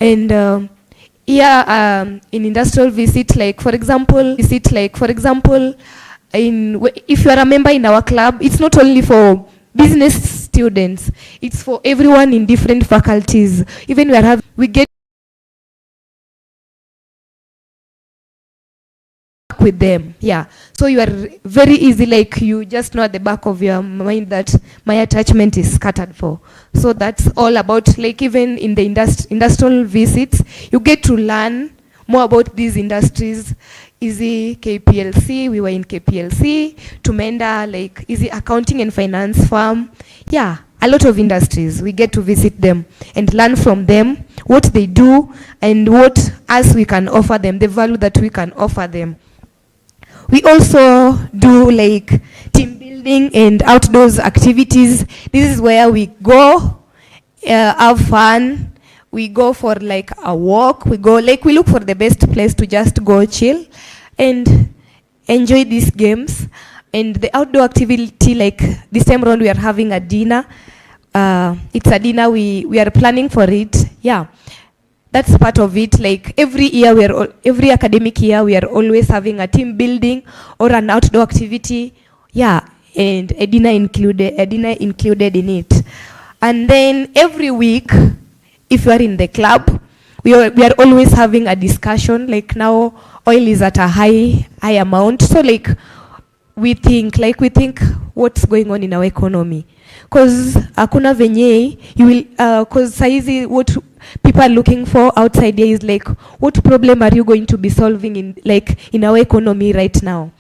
And in industrial visit, like for example, if you are a member in our club, it's not only for business students, it's for everyone in different faculties. Even we get with them. Yeah, so you are very easy, like you just know at the back of your mind that my attachment is scattered for. So that's all about, like even in the industrial visits, you get to learn more about these industries. Easy KPLC, we were in KPLC, Tumenda, like Easy Accounting and Finance firm. Yeah, a lot of industries. We get to visit them and learn from them what they do and what else we can offer them, the value that we can offer them. We also do like team building and outdoors activities. This is where we go, have fun. We go for like a walk. We look for the best place to just go chill and enjoy these games. And the outdoor activity, like this time around, we are having a dinner. It's a dinner, we are planning for it. Yeah, that's part of it. Like every year, every academic year, we are always having a team building or an outdoor activity. Yeah, and a dinner included in it. And then every week, if you are in the club, we are always having a discussion. Like now, oil is at a high amount. So like we think what's going on in our economy. Because hakuna venye you will, because saizi what people are looking for outside here is like, what problem are you going to be solving in our economy right now?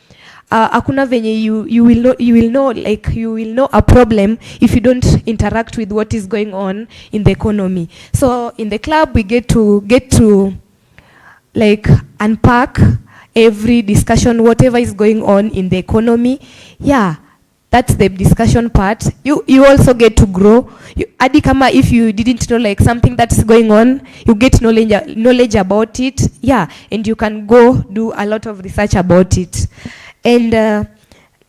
hakuna venye you will know a problem if you don't interact with what is going on in the economy. So in the club we get to like unpack every discussion, whatever is going on in the economy. Yeah, that's the discussion part. You also get to grow. Adi kama if you didn't know like something that's going on, you get knowledge about it. Yeah, and you can go do a lot of research about it. And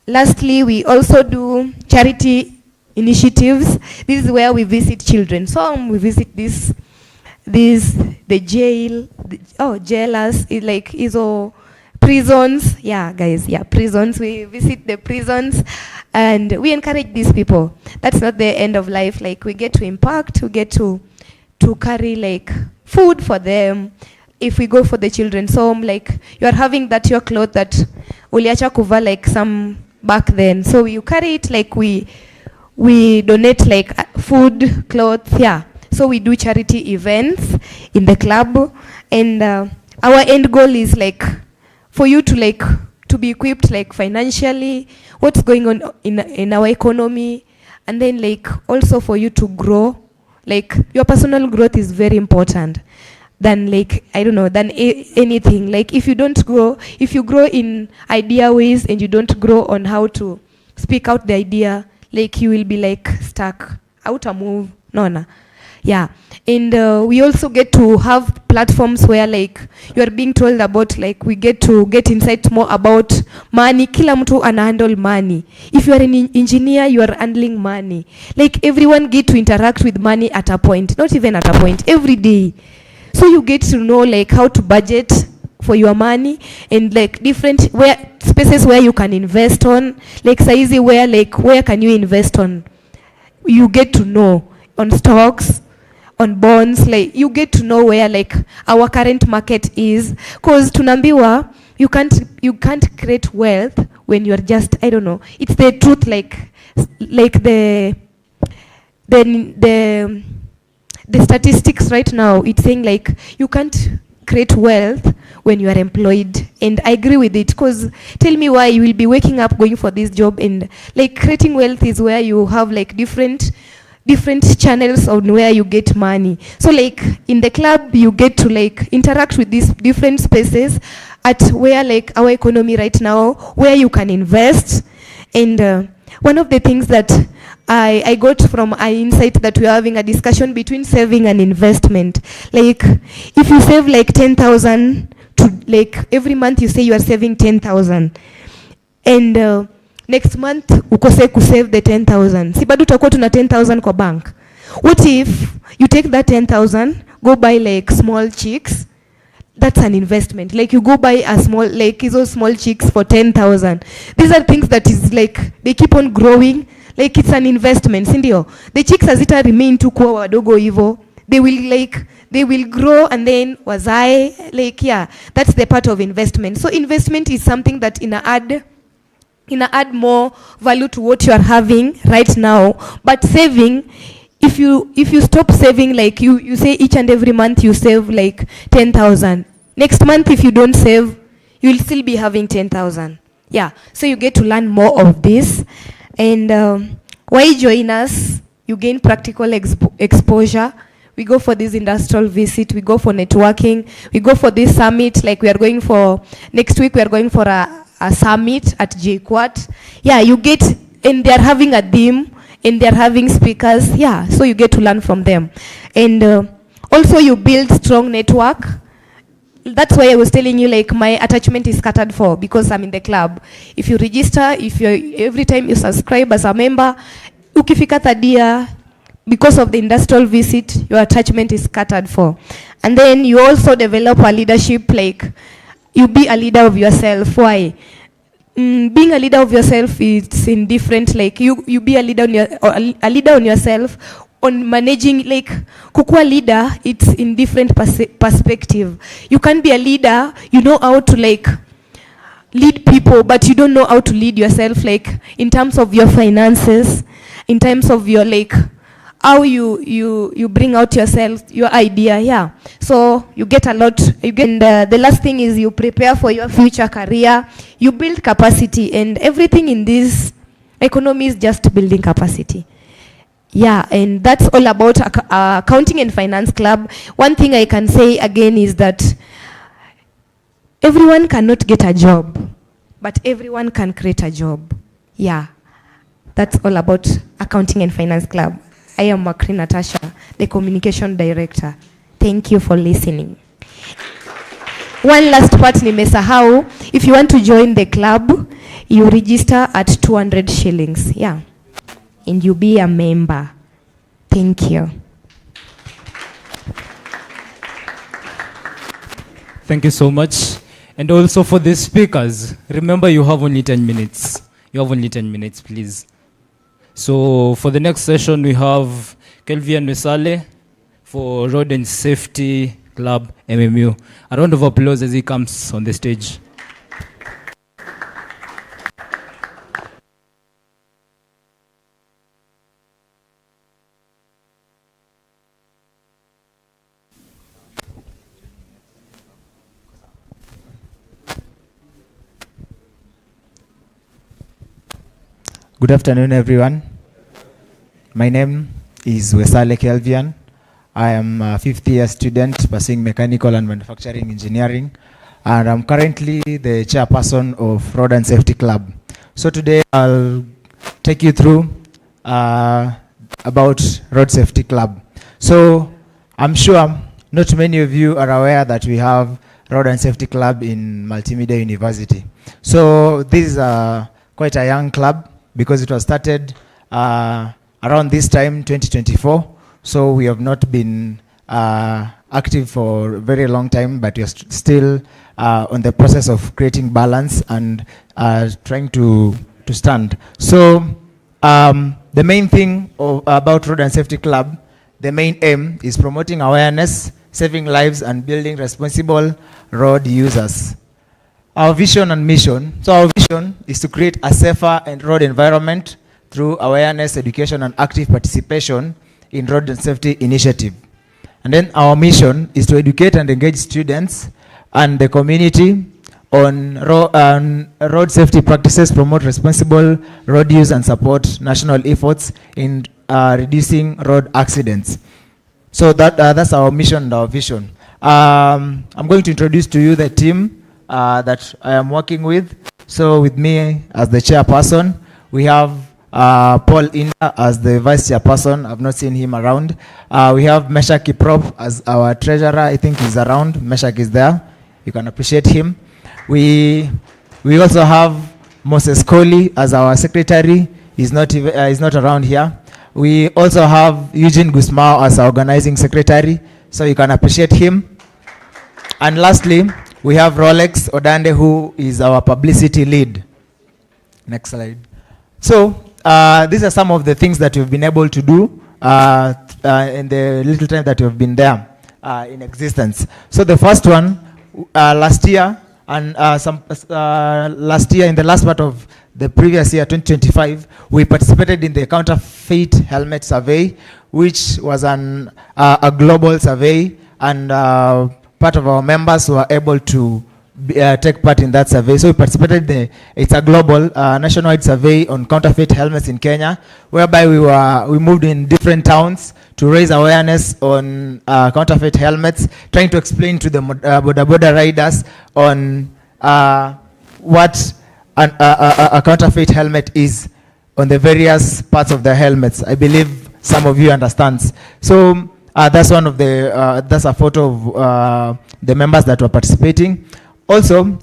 lastly, we also do charity initiatives. This is where we visit children. So we visit the jail, jailers, is all prisons. Yeah, guys, yeah, prisons. We visit the prisons and we encourage these people. That's not the end of life. Like, we get to impact, we get to carry like food for them. If we go for the children's home, like, you are having that your cloth that uliacha kuva like some back then. So you carry it, like we donate like food, clothes, yeah. So we do charity events in the club, and our end goal is like for you to be equipped like financially, what's going on in our economy, and then like also for you to grow. Like, your personal growth is very important than like, I don't know, than anything. Like, if you grow in idea ways and you don't grow on how to speak out the idea, like, you will be like stuck, out a move, yeah. And we also get to have platforms where like you are being told about, like, we get to get insight more about money. Kila mtu ana handle money. If you are an engineer, you are handling money. Like, everyone get to interact with money at a point, not even at a point, every day. So you get to know like how to budget for your money, and like different spaces where you can invest on. Like, saizi where can you invest on? You get to know on stocks, on bonds. Like, you get to know where like our current market is, cause tunambiwa you can't create wealth when you are just, I don't know. It's the truth. Like the statistics right now, it's saying like you can't create wealth when you are employed. And I agree with it, because tell me why you will be waking up going for this job, and like creating wealth is where you have like different channels on where you get money. So like in the club you get to like interact with these different spaces at where like our economy right now, where you can invest. And one of the things that I got from our insight that we are having a discussion between saving and investment. Like, if you save like 10,000 to like every month you say you are saving 10,000, and next month ukose kusave the 10,000, si bado utakuwa tuna 10,000 kwa bank. What if you take that 10,000, go buy like small chicks? That's an investment. Like, you go buy a small, like those small chicks for 10,000. These are things that is like they keep on growing. Like, it's an investment, sindio. The chicks hazita remain tu kuwa wadogo hivo. They will grow and then wazae. Like, yeah, that's the part of investment. So investment is something that add more value to what you are having right now. But saving, if you stop saving, like you say each and every month you save like 10,000. Next month if you don't save, you will still be having 10,000. Yeah, so you get to learn more of this. And why join us? You gain practical exposure. We go for this industrial visit. We go for networking. We go for this summit. Like, we are going for, next week we are going for a summit at JQuat. Yeah, you get, and they are having a theme, and they are having speakers. Yeah, so you get to learn from them. And also you build strong network. That's why I was telling you, like, my attachment is scattered for, because I'm in the club. If you register, every time you subscribe as a member, ukifika third year, because of the industrial visit, your attachment is scattered for. And then you also develop a leadership, like, you be a leader of yourself. Why? Being a leader of yourself is in different, like, you be a leader on yourself, on managing, like, kukua leader, it's in different perspective. You can be a leader, you know how to like lead people, but you don't know how to lead yourself, like in terms of your finances, in terms of your like how you bring out yourself, your idea. Yeah, so you get a lot. You get, and the last thing is you prepare for your future career. You build capacity, and everything in this economy is just building capacity. Yeah, and that's all about accounting and finance club. One thing I can say again is that everyone cannot get a job, but everyone can create a job. Yeah, that's all about accounting and finance club. I am Makri Natasha, the communication director. Thank you for listening. One last part nimesahau. If you want to join the club, you register at 200 shillings. Yeah. And you be a member. Thank you. Thank you so much. And also for the speakers, remember you have only 10 minutes. You have only 10 minutes, please. So for the next session, we have Kelvin Nesale for Road and Safety Club MMU. A round of applause as he comes on the stage. Good afternoon, everyone. My name is Wesale Kelvian. I am a fifth-year student pursuing mechanical and manufacturing engineering, and I'm currently the chairperson of Road and Safety Club. So today I'll take you through about Road Safety Club. So I'm sure not many of you are aware that we have Road and Safety Club in Multimedia University. So this is quite a young club, because it was started around this time, 2024. So we have not been active for a very long time, but we are still on the process of creating balance and trying to stand. So the main thing about Road and Safety Club, the main aim is promoting awareness, saving lives, and building responsible road users. Our vision and mission. So our vision is to create a safer and road environment through awareness, education, and active participation in road and safety initiative. And then our mission is to educate and engage students and the community on road safety practices, promote responsible road use, and support national efforts in reducing road accidents. So that's our mission and our vision. I'm going to introduce to you the team that I am working with. So with me as the chairperson, we have Paul Inda as the vice chairperson. I've not seen him around. We have Meshak Kiprop as our treasurer. I think he's around. Meshak is there. You can appreciate him. We also have Moses Coley as our secretary. He's not around here. We also have Eugene Gusmao as our organizing secretary. So you can appreciate him. And lastly, we have Rolex Odande, who is our publicity lead. Next slide. So these are some of the things that we've been able to do in the little time that we've been there in existence. So the first one, last year, and last year, in the last part of the previous year, 2025, we participated in the counterfeit helmet survey, which was a global survey, and part of our members were able to take part in that survey. So we participated it's a global nationwide survey on counterfeit helmets in Kenya, whereby we moved in different towns to raise awareness on counterfeit helmets, trying to explain to the border riders on what a counterfeit helmet is on the various parts of the helmets. I believe some of you understand. So that's one of the, that's a photo of the members that were participating. Also,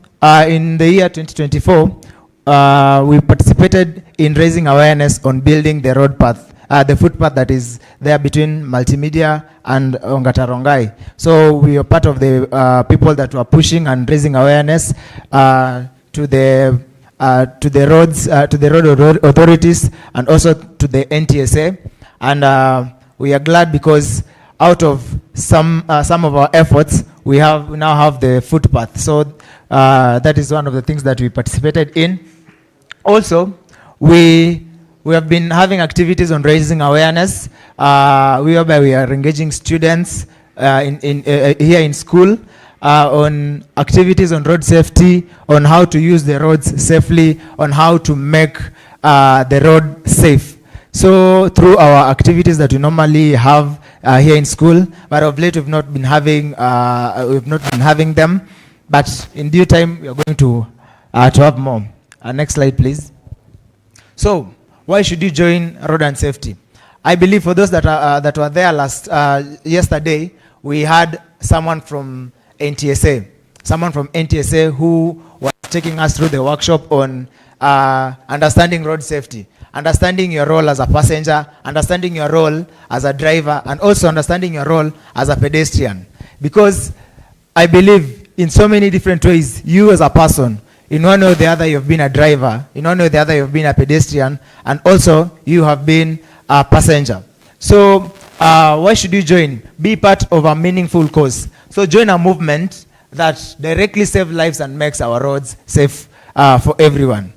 in the year 2024, we participated in raising awareness on building the road path, the footpath that is there between Multimedia and Ongatarongai. So we are part of the people that were pushing and raising awareness to the roads, to the road authorities, and also to the NTSA. And we are glad because out of some of our efforts, we now have the footpath. So that is one of the things that we participated in. Also, we we have been having activities on raising awareness, whereby we are engaging students here in school on activities on road safety, on how to use the roads safely, on how to make the road safe. So through our activities that we normally have here in school, but of late we've not been having them. But in due time, we are going to have more. Next slide, please. So, why should you join road and safety? I believe for those that were there yesterday, we had someone from NTSA, who was taking us through the workshop on understanding road safety, understanding your role as a passenger, understanding your role as a driver, and also understanding your role as a pedestrian. Because I believe in so many different ways, you as a person, in one way or the other, you've been a driver, in one way or the other, you've been a pedestrian, and also you have been a passenger. So why should you join? Be part of a meaningful cause. So join a movement that directly saves lives and makes our roads safe for everyone.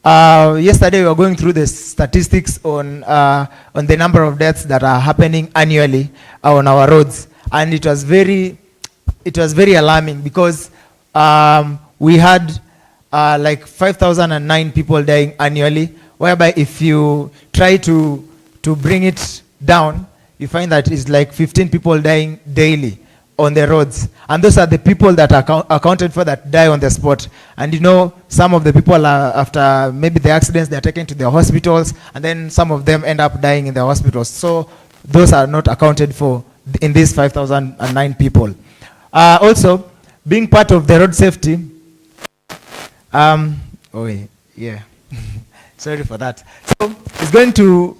Yesterday we were going through the statistics on the number of deaths that are happening annually on our roads, and it was very alarming because we had like 5,009 people dying annually, whereby if you try to bring it down, you find that it's like 15 people dying daily on the roads. And those are the people that are accounted for that die on the spot. And you know, some of the people are, after maybe the accidents, they're taken to the hospitals, and then some of them end up dying in the hospitals. So those are not accounted for in these 5,009 people. Also, being part of the road safety, sorry for that. So it's going to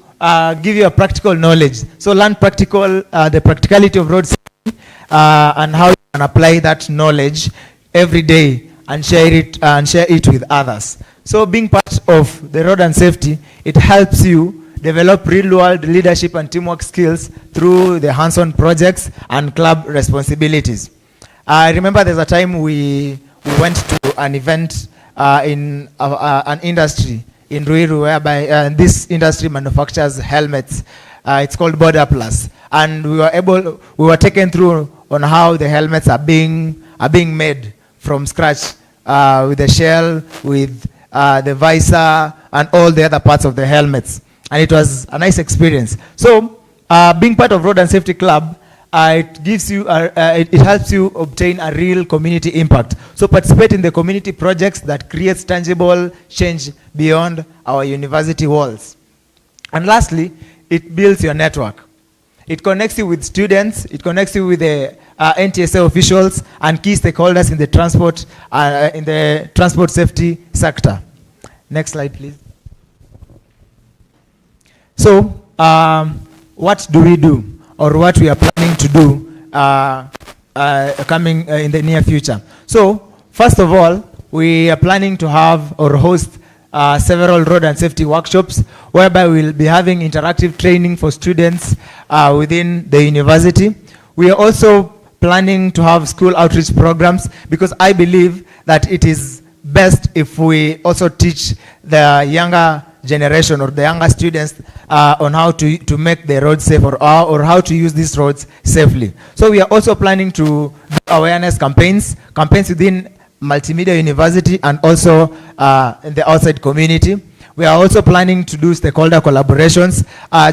give you a practical knowledge. So learn the practicality of road safety and how you can apply that knowledge every day and share it with others. So being part of the road and safety, it helps you develop real-world leadership and teamwork skills through the hands-on projects and club responsibilities. I remember there's a time we went to an event in an industry in Ruiru, whereby this industry manufactures helmets. It's called Border Plus, and we were taken through on how the helmets are being made from scratch, with the shell, with the visor, and all the other parts of the helmets. And it was a nice experience. So, being part of Road and Safety Club, it gives you, it helps you obtain a real community impact. So participate in the community projects that creates tangible change beyond our university walls. And lastly, it builds your network. It connects you with students, it connects you with the NTSA officials and key stakeholders in the transport safety sector. Next slide, please. So, what do we do? Or what we are planning to do coming in the near future. So, first of all, we are planning to have or host several road and safety workshops, whereby we'll be having interactive training for students within the university. We are also planning to have school outreach programs, because I believe that it is best if we also teach the younger generation or the younger students on how to make the roads safe, or how to use these roads safely. So we are also planning to do awareness campaigns within Multimedia University and also in the outside community. We are also planning to do stakeholder collaborations.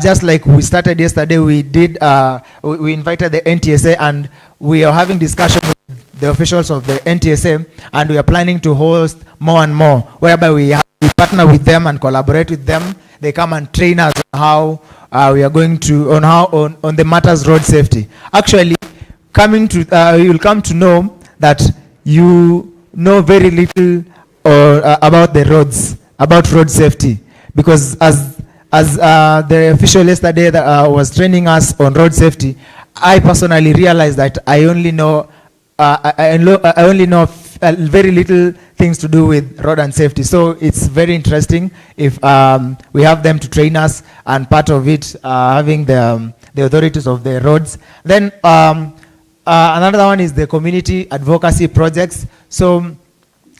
Just like we started yesterday, we invited the NTSA, and we are having discussion with the officials of the NTSA, and we are planning to host more and more, whereby we partner with them and collaborate with them. They come and train us on how we are going to, on the matters road safety. Actually, you will come to know that you know very little about the roads, about road safety, because as the official yesterday that was training us on road safety, I personally realized that I only know very little things to do with road and safety. So it's very interesting if we have them to train us, and part of it having the authorities of the roads. Then another one is the community advocacy projects. So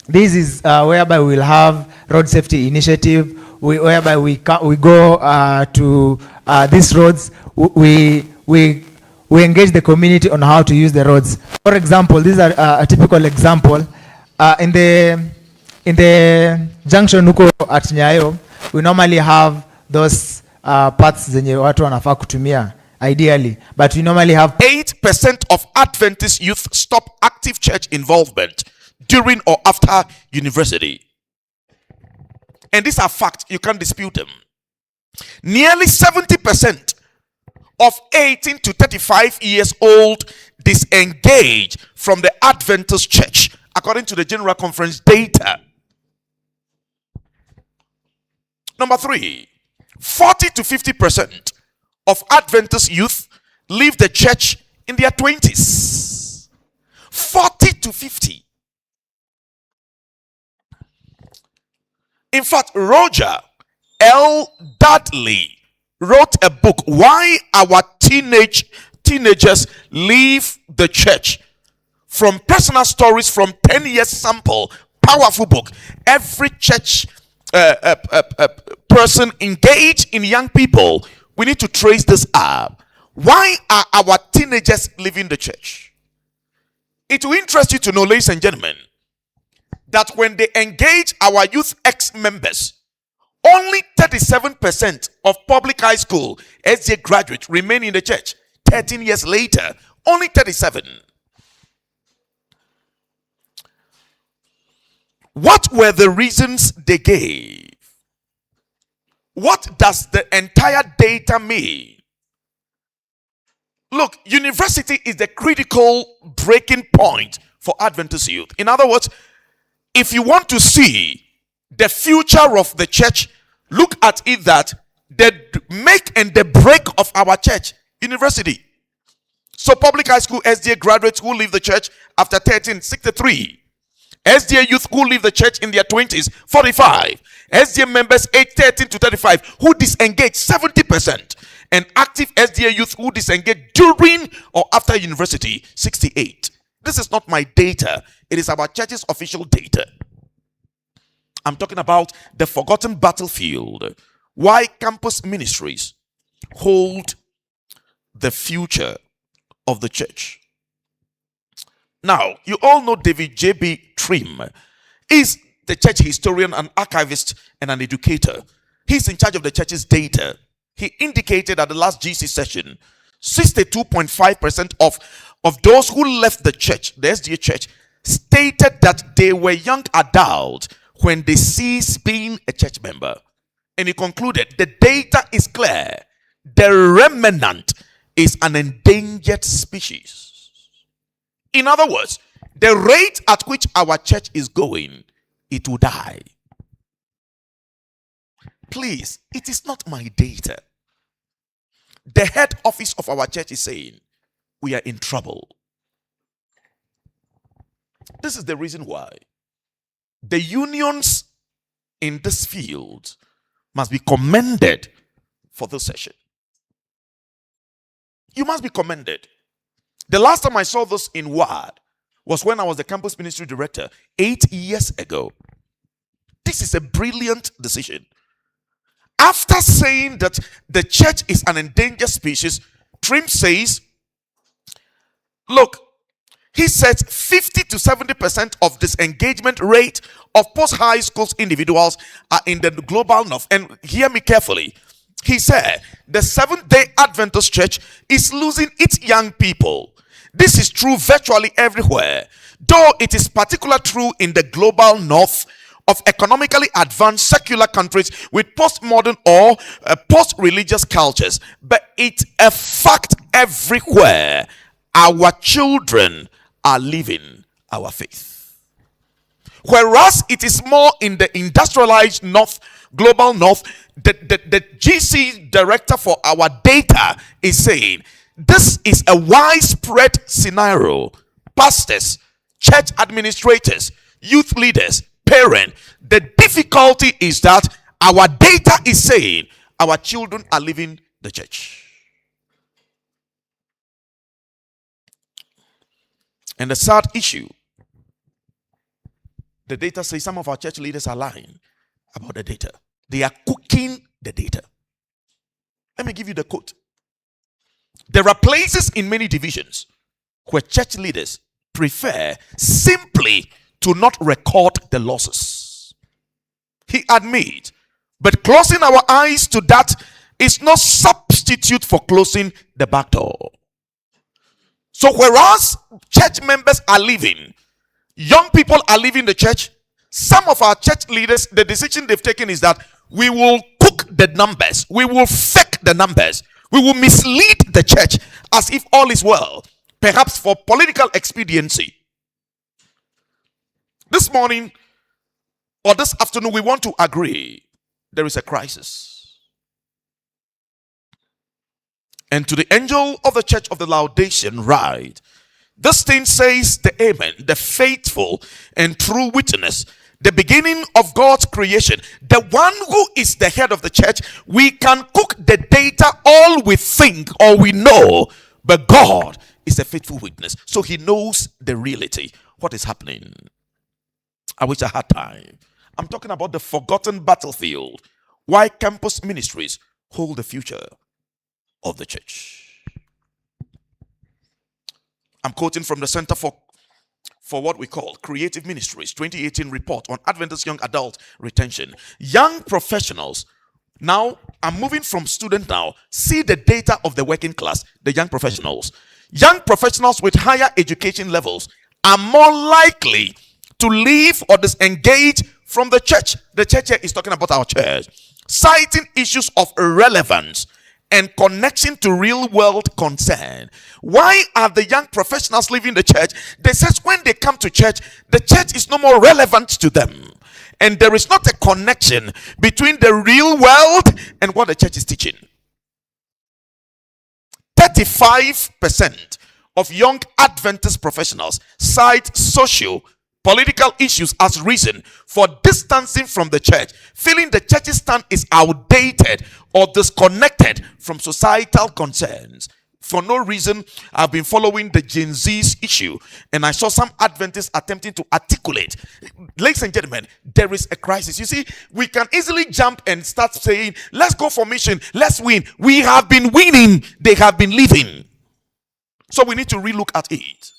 this is whereby we'll have road safety initiative, whereby we go to these roads. We engage the community on how to use the roads. For example, this is a typical example. In the junction huko at Nyayo, we normally have those paths zenye watu wanafaa kutumia ideally, but we normally have 8% of Adventist youth stop active church involvement during or after university. And these are facts, you can't dispute them. Nearly 70% of 18 to 35 years old disengage from the Adventist church, according to the General Conference data. Number 3, 40 to 50% of Adventist youth leave the church in their 20s. 40 to 50. In fact, Roger L. Dudley wrote a book, Why Our Teenagers Leave the Church. From personal stories from 10 years sample. Powerful book. Every church person engaged in young people, we need to trace this up. Why are our teenagers leaving the church? It will interest you to know, ladies and gentlemen, that when they engage our youth ex-members, only 37% of public high school SJ graduates remain in the church. 13 years later, only 37. What were the reasons they gave? What does the entire data mean? Look, university is the critical breaking point for Adventist youth. In other words, if you want to see the future of the church, look at it that the make and the break of our church, university. So public high school SDA graduates who leave the church after 13, 63. SDA youth who leave the church in their 20s, 45. SDA members aged 13 to 35 who disengage, 70%. And active SDA youth who disengage during or after university, 68. This is not my data. It is our church's official data. I'm talking about the forgotten battlefield. Why campus ministries hold the future of the church. Now, you all know David J.B. Trim is the church historian, an archivist, and an educator. He's in charge of the church's data. He indicated at the last GC session, 62.5% of those who left the church, the SDA church, stated that they were young adults when they ceased being a church member. And he concluded, the data is clear. The remnant is an endangered species. In other words, the rate at which our church is going, it will die. Please, it is not my data. The head office of our church is saying, we are in trouble. This is the reason why the unions in this field must be commended for this session. You must be commended. The last time I saw this in WAD was when I was the campus ministry director 8 years ago. This is a brilliant decision. After saying that the church is an endangered species, Trim says, look, he says 50 to 70% of disengagement rate of post-high schools individuals are in the global north. And hear me carefully. He said the Seventh-day Adventist church is losing its young people. This is true virtually everywhere, though it is particularly true in the global north of economically advanced secular countries with postmodern or post-religious cultures. But it's a fact everywhere. Our children are living our faith. Whereas it is more in the industrialized north, global north, the GC director for our data is saying this is a widespread scenario. Pastors, church administrators, youth leaders, parents, the difficulty is that our data is saying our children are leaving the church. And the sad issue, the data says some of our church leaders are lying about the data. They are cooking the data. Let me give you the quote. There are places in many divisions where church leaders prefer simply to not record the losses. He admits, but closing our eyes to that is no substitute for closing the back door. So whereas church members are leaving, young people are leaving the church, some of our church leaders, the decision they've taken is that we will cook the numbers, we will fake the numbers, we will mislead the church as if all is well, perhaps for political expediency. This morning or this afternoon, we want to agree there is a crisis. And to the angel of the church of the Laodicean write, this thing says the Amen, the faithful and true witness, the beginning of God's creation, the one who is the head of the church. We can cook the data all we think or we know, but God is a faithful witness. So he knows the reality. What is happening? I wish I had time. I'm talking about the forgotten battlefield. Why campus ministries hold the future of the church. I'm quoting from the Center for what we call Creative Ministries 2018 report on Adventist young adult retention. Young professionals, now I'm moving from student now, see the data of the working class, the young professionals. Young professionals with higher education levels are more likely to leave or disengage from the church. The church here is talking about our church, citing issues of relevance and connection to real world concern. Why are the young professionals leaving the church? They say when they come to church, the church is no more relevant to them. And there is not a connection between the real world and what the church is teaching. 35% of young Adventist professionals cite social, political issues as reason for distancing from the church, feeling the church's stand is outdated or disconnected from societal concerns. For no reason, I've been following the Gen Z's issue, and I saw some Adventists attempting to articulate. Ladies and gentlemen, there is a crisis. You see, we can easily jump and start saying, let's go for mission, let's win. We have been winning, they have been leaving. So we need to relook at it.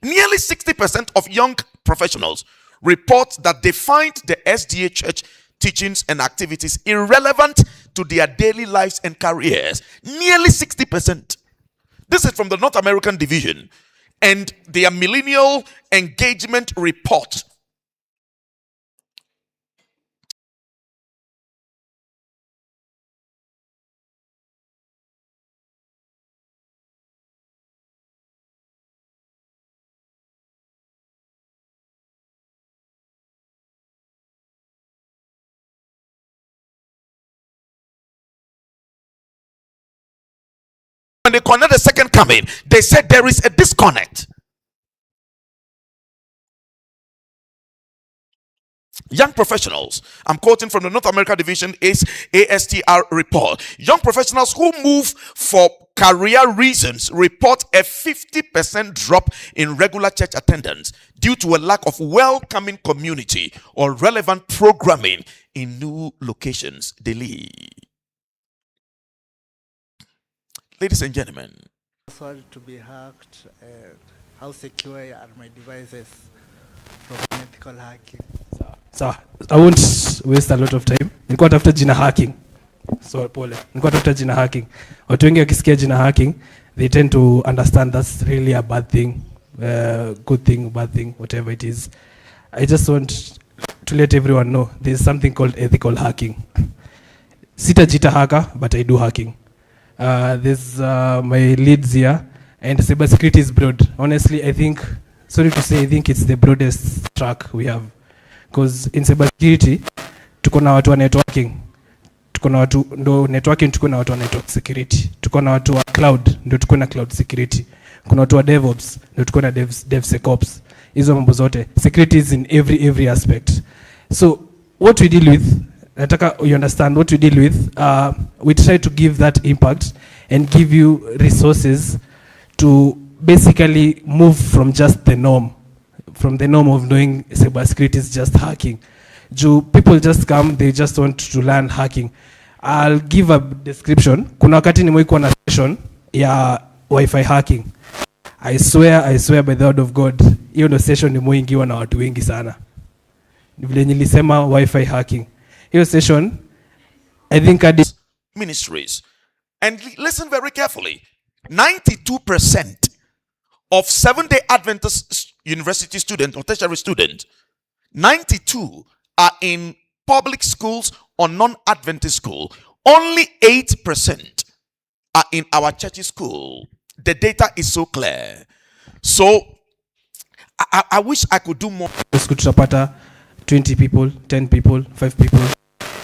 Nearly 60% of young professionals report that they find the SDA church teachings and activities irrelevant to their daily lives and careers. Nearly 60%. This is from the North American division and their millennial engagement report. When they connect the second coming, they said there is a disconnect. Young professionals, I'm quoting from the North America Division ASTR report. Young professionals who move for career reasons report a 50% drop in regular church attendance due to a lack of welcoming community or relevant programming in new locations they live. Ladies and gentlemen, sorry to be hacked. How secure are my devices from ethical hacking? So I won't waste a lot of time. Nilikuwa tafuta jina hacking. So pole. Nilikuwa tafuta jina hacking. Watu wengi wakisikia jina hacking, they tend to understand that's really a bad thing, good thing, bad thing, whatever it is. I just want to let everyone know there's something called ethical hacking. Sitajita hacker, but I do hacking. There's my leads here, and cybersecurity is broad. Honestly, I think, sorry to say, I think it's the broadest track we have. Because in cybersecurity, tuko na watu wa networking. Tuko na watu ndo networking, tuko na watu wa network security. Tuko na watu wa cloud, ndo tuko na cloud security. Kuna watu wa DevOps, ndo tuko na DevSecOps. Hizo mambo zote. Security is in every aspect. So what we deal with, nataka you understand what we deal with, we try to give that impact and give you resources to basically move from just the norm. From the norm of knowing cybersecurity is just hacking, People just come, they just want to learn hacking. I'll give a description. Kuna wakati nimekuwa na session ya Wi-Fi hacking. I swear by the word of God, hiyo ndo session nimeingiwa na watu wengi sana. Ni vile nilisema Wi-Fi hacking. Hiyo session, I think I did ministries. And listen very carefully. 92% of Seventh-day Adventist university students or tertiary students, 92 are in public schools or non-Adventist school. Only 8% are in our church school. The data is so clear. So I wish I could do more. Tutapata 20 people, 10 people, 5 people.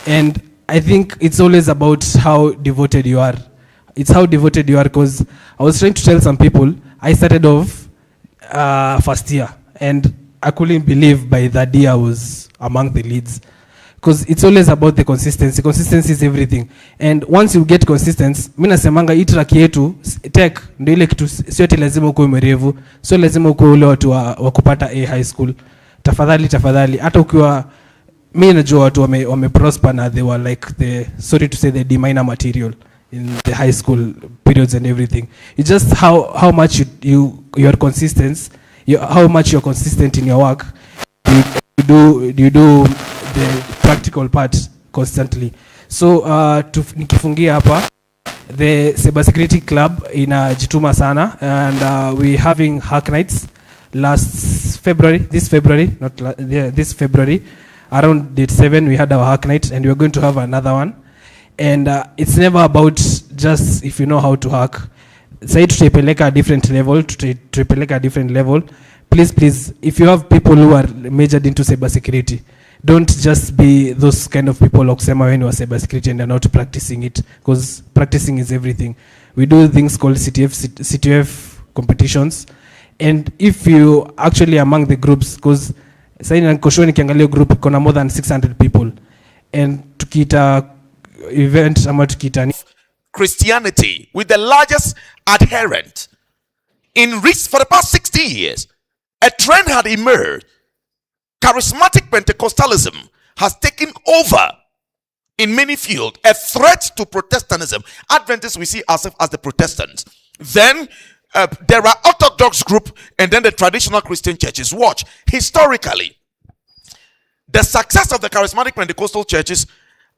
And I think it's always about how devoted you are. It's how devoted you are, because I was trying to tell some people, I started off first year, and I couldn't believe by that year I was among the leads. Because it's always about the consistency. Consistency is everything. And once you get consistency, mimi nasemanga hii track yetu tech ndio ile kitu, sio ati lazima uko mwerevu, sio lazima uko ule watu wa kupata A high school. Tafadhali hata ukiwa, mimi najua watu wame prosper na they were like the, sorry to say, the D minor material in the high school periods and everything. It's just how much you are consistent, how much you're consistent in your work. You do the practical part constantly. So nikifungia hapa, the cybersecurity club inajituma sana, and we having hack nights this February around date 7 we had our hack night, and we're going to have another one. And it's never about just if you know how to hack. Say tutapeleka a different level. Please, if you have people who are majored into cybersecurity, don't just be those kind of people who kusema when you are cybersecurity and are not practicing it, because practicing is everything. We do things called CTF competitions, and if you actually among the groups, because sasa nikoshoni kiangalia group kuna more than 600 people, and tukita event ama tukita Christianity with the largest adherent in risk for the past 60 years, a trend had emerged. Charismatic Pentecostalism has taken over in many fields, a threat to Protestantism. Adventists, we see ourselves as the Protestants. Then there are Orthodox group, and then the traditional Christian churches. Watch, historically, the success of the charismatic Pentecostal churches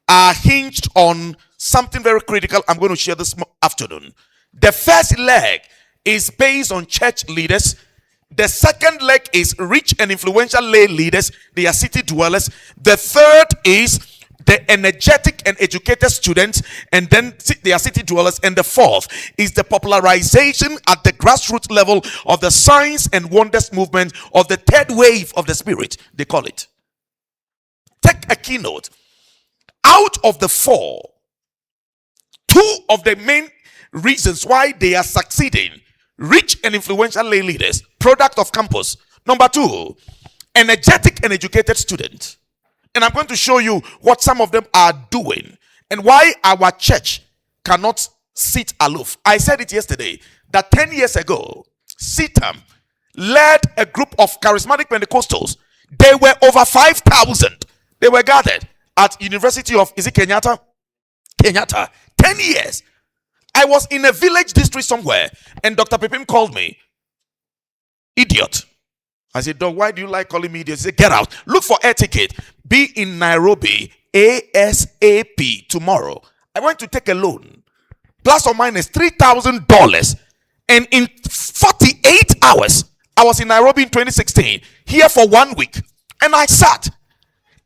are hinged on something very critical I'm going to share this afternoon. The first leg is based on church leaders. The second leg is rich and influential lay leaders. They are city dwellers. The third is the energetic and educated students, and then they are city dwellers. And the fourth is the popularization at the grassroots level of the signs and wonders movement of the third wave of the spirit, they call it. Take a keynote. Out of the four, two of the main reasons why they are succeeding: rich and influential lay leaders, product of campus. Number two, energetic and educated students. And I'm going to show you what some of them are doing and why our church cannot sit aloof. I said it yesterday that 10 years ago, CITAM led a group of charismatic Pentecostals. They were over 5,000. They were gathered at University of, is it Kenyatta? Kenyatta. 10 years. I was in a village district somewhere, and Dr. Pepin called me idiot. I said, Doc, why do you like calling me idiot? He said, get out. Look for air ticket. Be in Nairobi ASAP tomorrow. I went to take a loan, plus or minus $3,000. And in 48 hours, I was in Nairobi in 2016, here for 1 week. And I sat.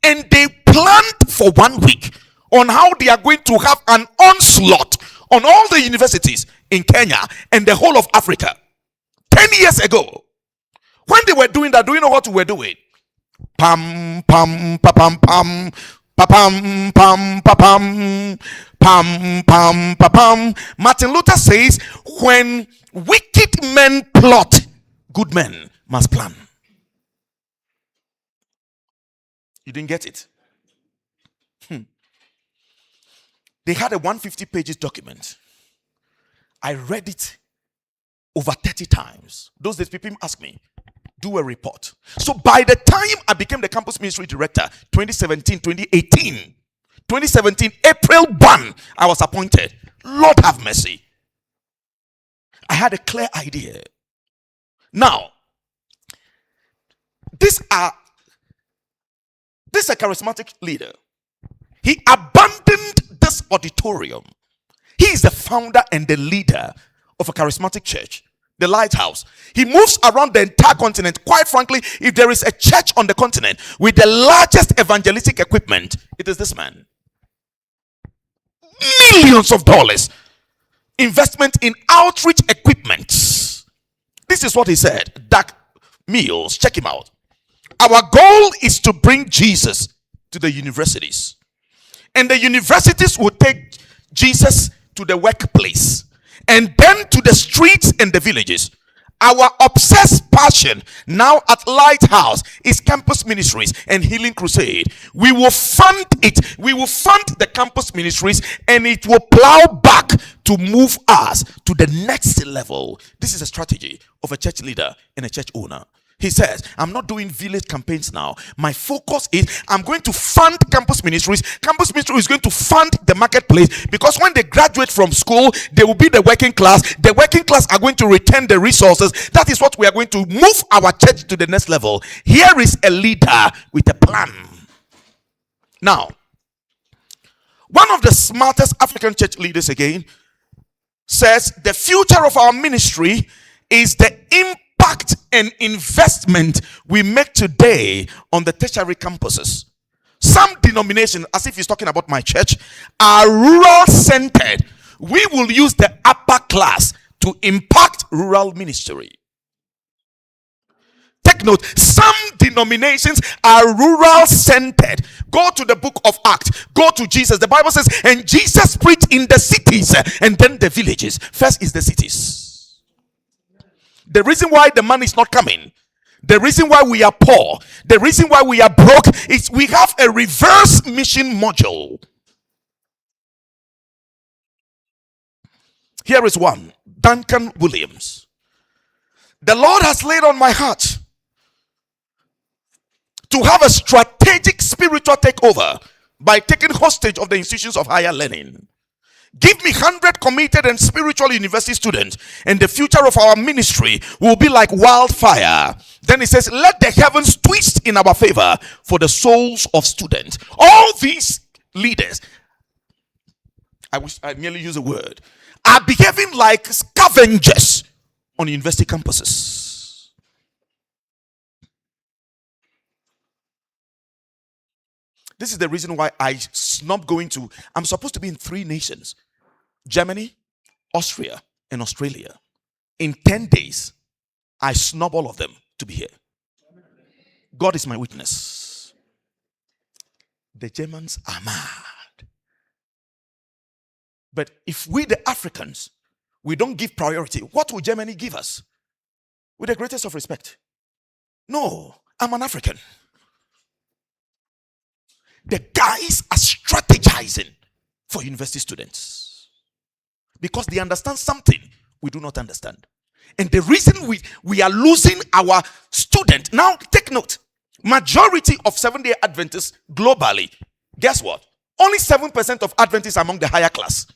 And they planned for 1 week on how they are going to have an onslaught on all the universities in Kenya and the whole of Africa. 10 years ago, when they were doing that, do you know what we were doing? Pam, pam, pa, pam, pam, pa, pam, pam, pa, pam, pam, pam, pa, pam. Martin Luther says, when wicked men plot, good men must plan. You didn't get it? They had a 150 pages document. I read it over 30 times. Those days people ask me, do a report. So by the time I became the campus ministry director, 2017, April 1, I was appointed. Lord have mercy. I had a clear idea. Now, this is a charismatic leader. He abandoned this auditorium. He is the founder and the leader of a charismatic church, the Lighthouse. He moves around the entire continent. Quite frankly, if there is a church on the continent with the largest evangelistic equipment, it is this man. Millions of dollars investment in outreach equipment. This is what he said. Doug Mills, check him out. Our goal is to bring Jesus to the universities, and the universities will take Jesus to the workplace, and then to the streets and the villages. Our obsessed passion now at Lighthouse is campus ministries and healing crusade. We will fund it. We will fund the campus ministries, and it will plow back to move us to the next level. This is a strategy of a church leader and a church owner. He says, I'm not doing village campaigns now. My focus is I'm going to fund campus ministries. Campus ministry is going to fund the marketplace, because when they graduate from school, they will be the working class. The working class are going to return the resources. That is what we are going to move our church to the next level. Here is a leader with a plan. Now, one of the smartest African church leaders again says the future of our ministry is the impact and investment we make today on the tertiary campuses. Some denominations, as if he's talking about my church, are rural centered. We will use the upper class to impact rural ministry. Take note, some denominations are rural centered. Go to the book of Acts. Go to Jesus. The Bible says, and Jesus preached in the cities and then the villages. First is the cities. The reason why the money is not coming, the reason why we are poor, the reason why we are broke, is we have a reverse mission module. Here is one. Duncan Williams. The Lord has laid on my heart to have a strategic spiritual takeover by taking hostage of the institutions of higher learning. Give me 100 committed and spiritual university students, and the future of our ministry will be like wildfire. Then he says, let the heavens twist in our favor for the souls of students. All these leaders, I wish I nearly use a word, are behaving like scavengers on university campuses. This is the reason why I snub going to, I'm supposed to be in 3 nations: Germany, Austria, and Australia. In 10 days, I snub all of them to be here. God is my witness. The Germans are mad. But if we, the Africans, we don't give priority, what will Germany give us? With the greatest of respect. No, I'm an African. The guys are strategizing for university students because they understand something we do not understand. And the reason we are losing our student, now take note, majority of Seventh-day Adventists globally, guess what? Only 7% of Adventists among the higher class.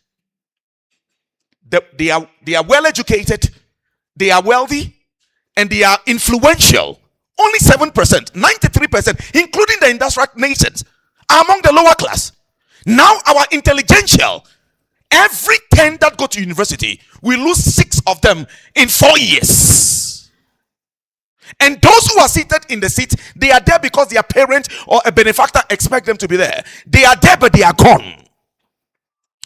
They are well educated, they are wealthy, and they are influential. Only 7%, 93%, including the industrial nations, are among the lower class. Now our intelligential, every 10 that go to university, we lose 6 of them in 4 years. And those who are seated in the seat, they are there because their parent or a benefactor expect them to be there. They are there, but they are gone.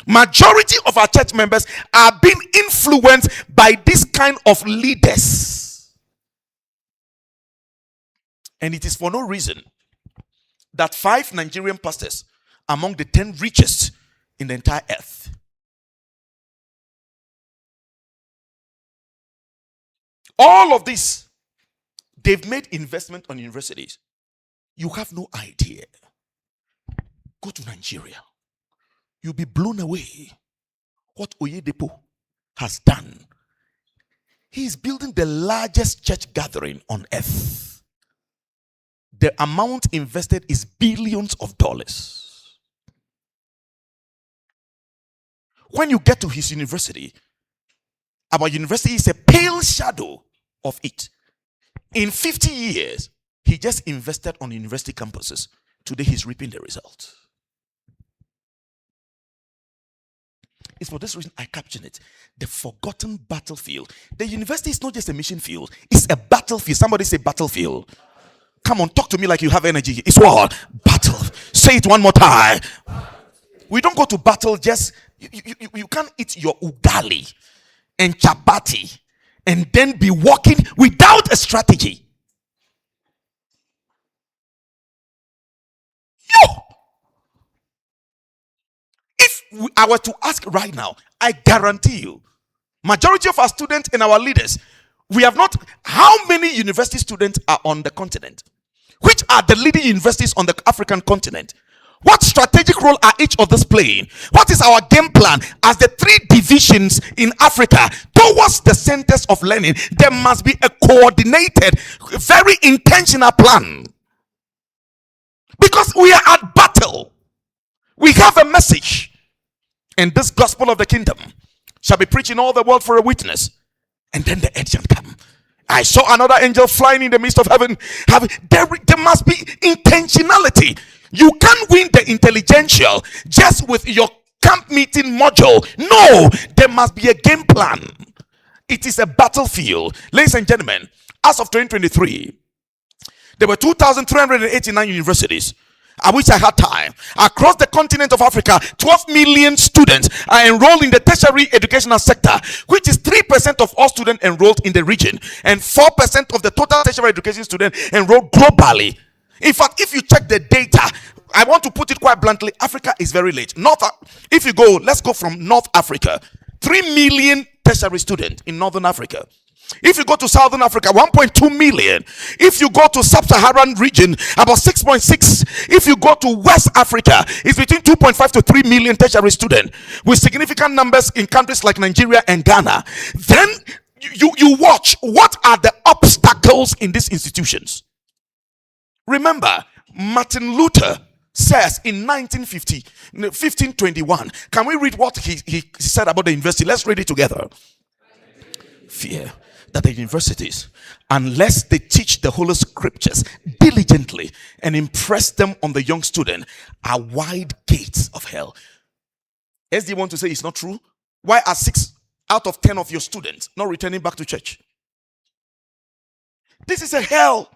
Majority of our church members are being influenced by this kind of leaders. And it is for no reason that 5 Nigerian pastors are among the 10 richest in the entire earth. All of this, they've made investment on universities. You have no idea. Go to Nigeria. You'll be blown away what Oyedepo has done He is building the largest church gathering on earth. The amount invested is billions of dollars. When you get to his university, our university is a pale shadow of it. In 50 years, he just invested on university campuses. Today, he's reaping the result. It's for this reason I caption it. The forgotten battlefield. The university is not just a mission field. It's a battlefield. Somebody say battlefield. Come on, talk to me like you have energy. It's what? Battle. Say it one more time. We don't go to battle just... You can't eat your ugali and chapati and then be walking without a strategy. If I were to ask right now, I guarantee you, majority of our students and our leaders, we have not... How many university students are on the continent? Which are the leading universities on the African continent? What strategic role are each of us playing? What is our game plan as the three divisions in Africa towards the centers of learning? There must be a coordinated, very intentional plan. Because we are at battle. We have a message. And this gospel of the kingdom shall be preached in all the world for a witness. And then the end shall come. I saw another angel flying in the midst of heaven. There must be intentionality. You can't win the intelligential just with your camp meeting module. No, there must be a game plan. It is a battlefield. Ladies and gentlemen, as of 2023, there were 2,389 universities. I wish I had time. Across the continent of Africa, 12 million students are enrolled in the tertiary educational sector, which is 3% of all students enrolled in the region and 4% of the total tertiary education students enrolled globally. In fact, if you check the data, I want to put it quite bluntly, Africa is very late. If you go, let's go from North Africa, 3 million tertiary students in Northern Africa. If you go to Southern Africa, 1.2 million. If you go to Sub-Saharan region, about 6.6. If you go to West Africa, it's between 2.5 to 3 million tertiary students, with significant numbers in countries like Nigeria and Ghana. Then you watch, what are the obstacles in these institutions? Remember, Martin Luther says in 1521. Can we read what he said about the university? Let's read it together. Fear that the universities, unless they teach the Holy Scriptures diligently and impress them on the young student, are wide gates of hell. SD want to say it's not true? Why are 6 out of 10 of your students not returning back to church? This is a hell.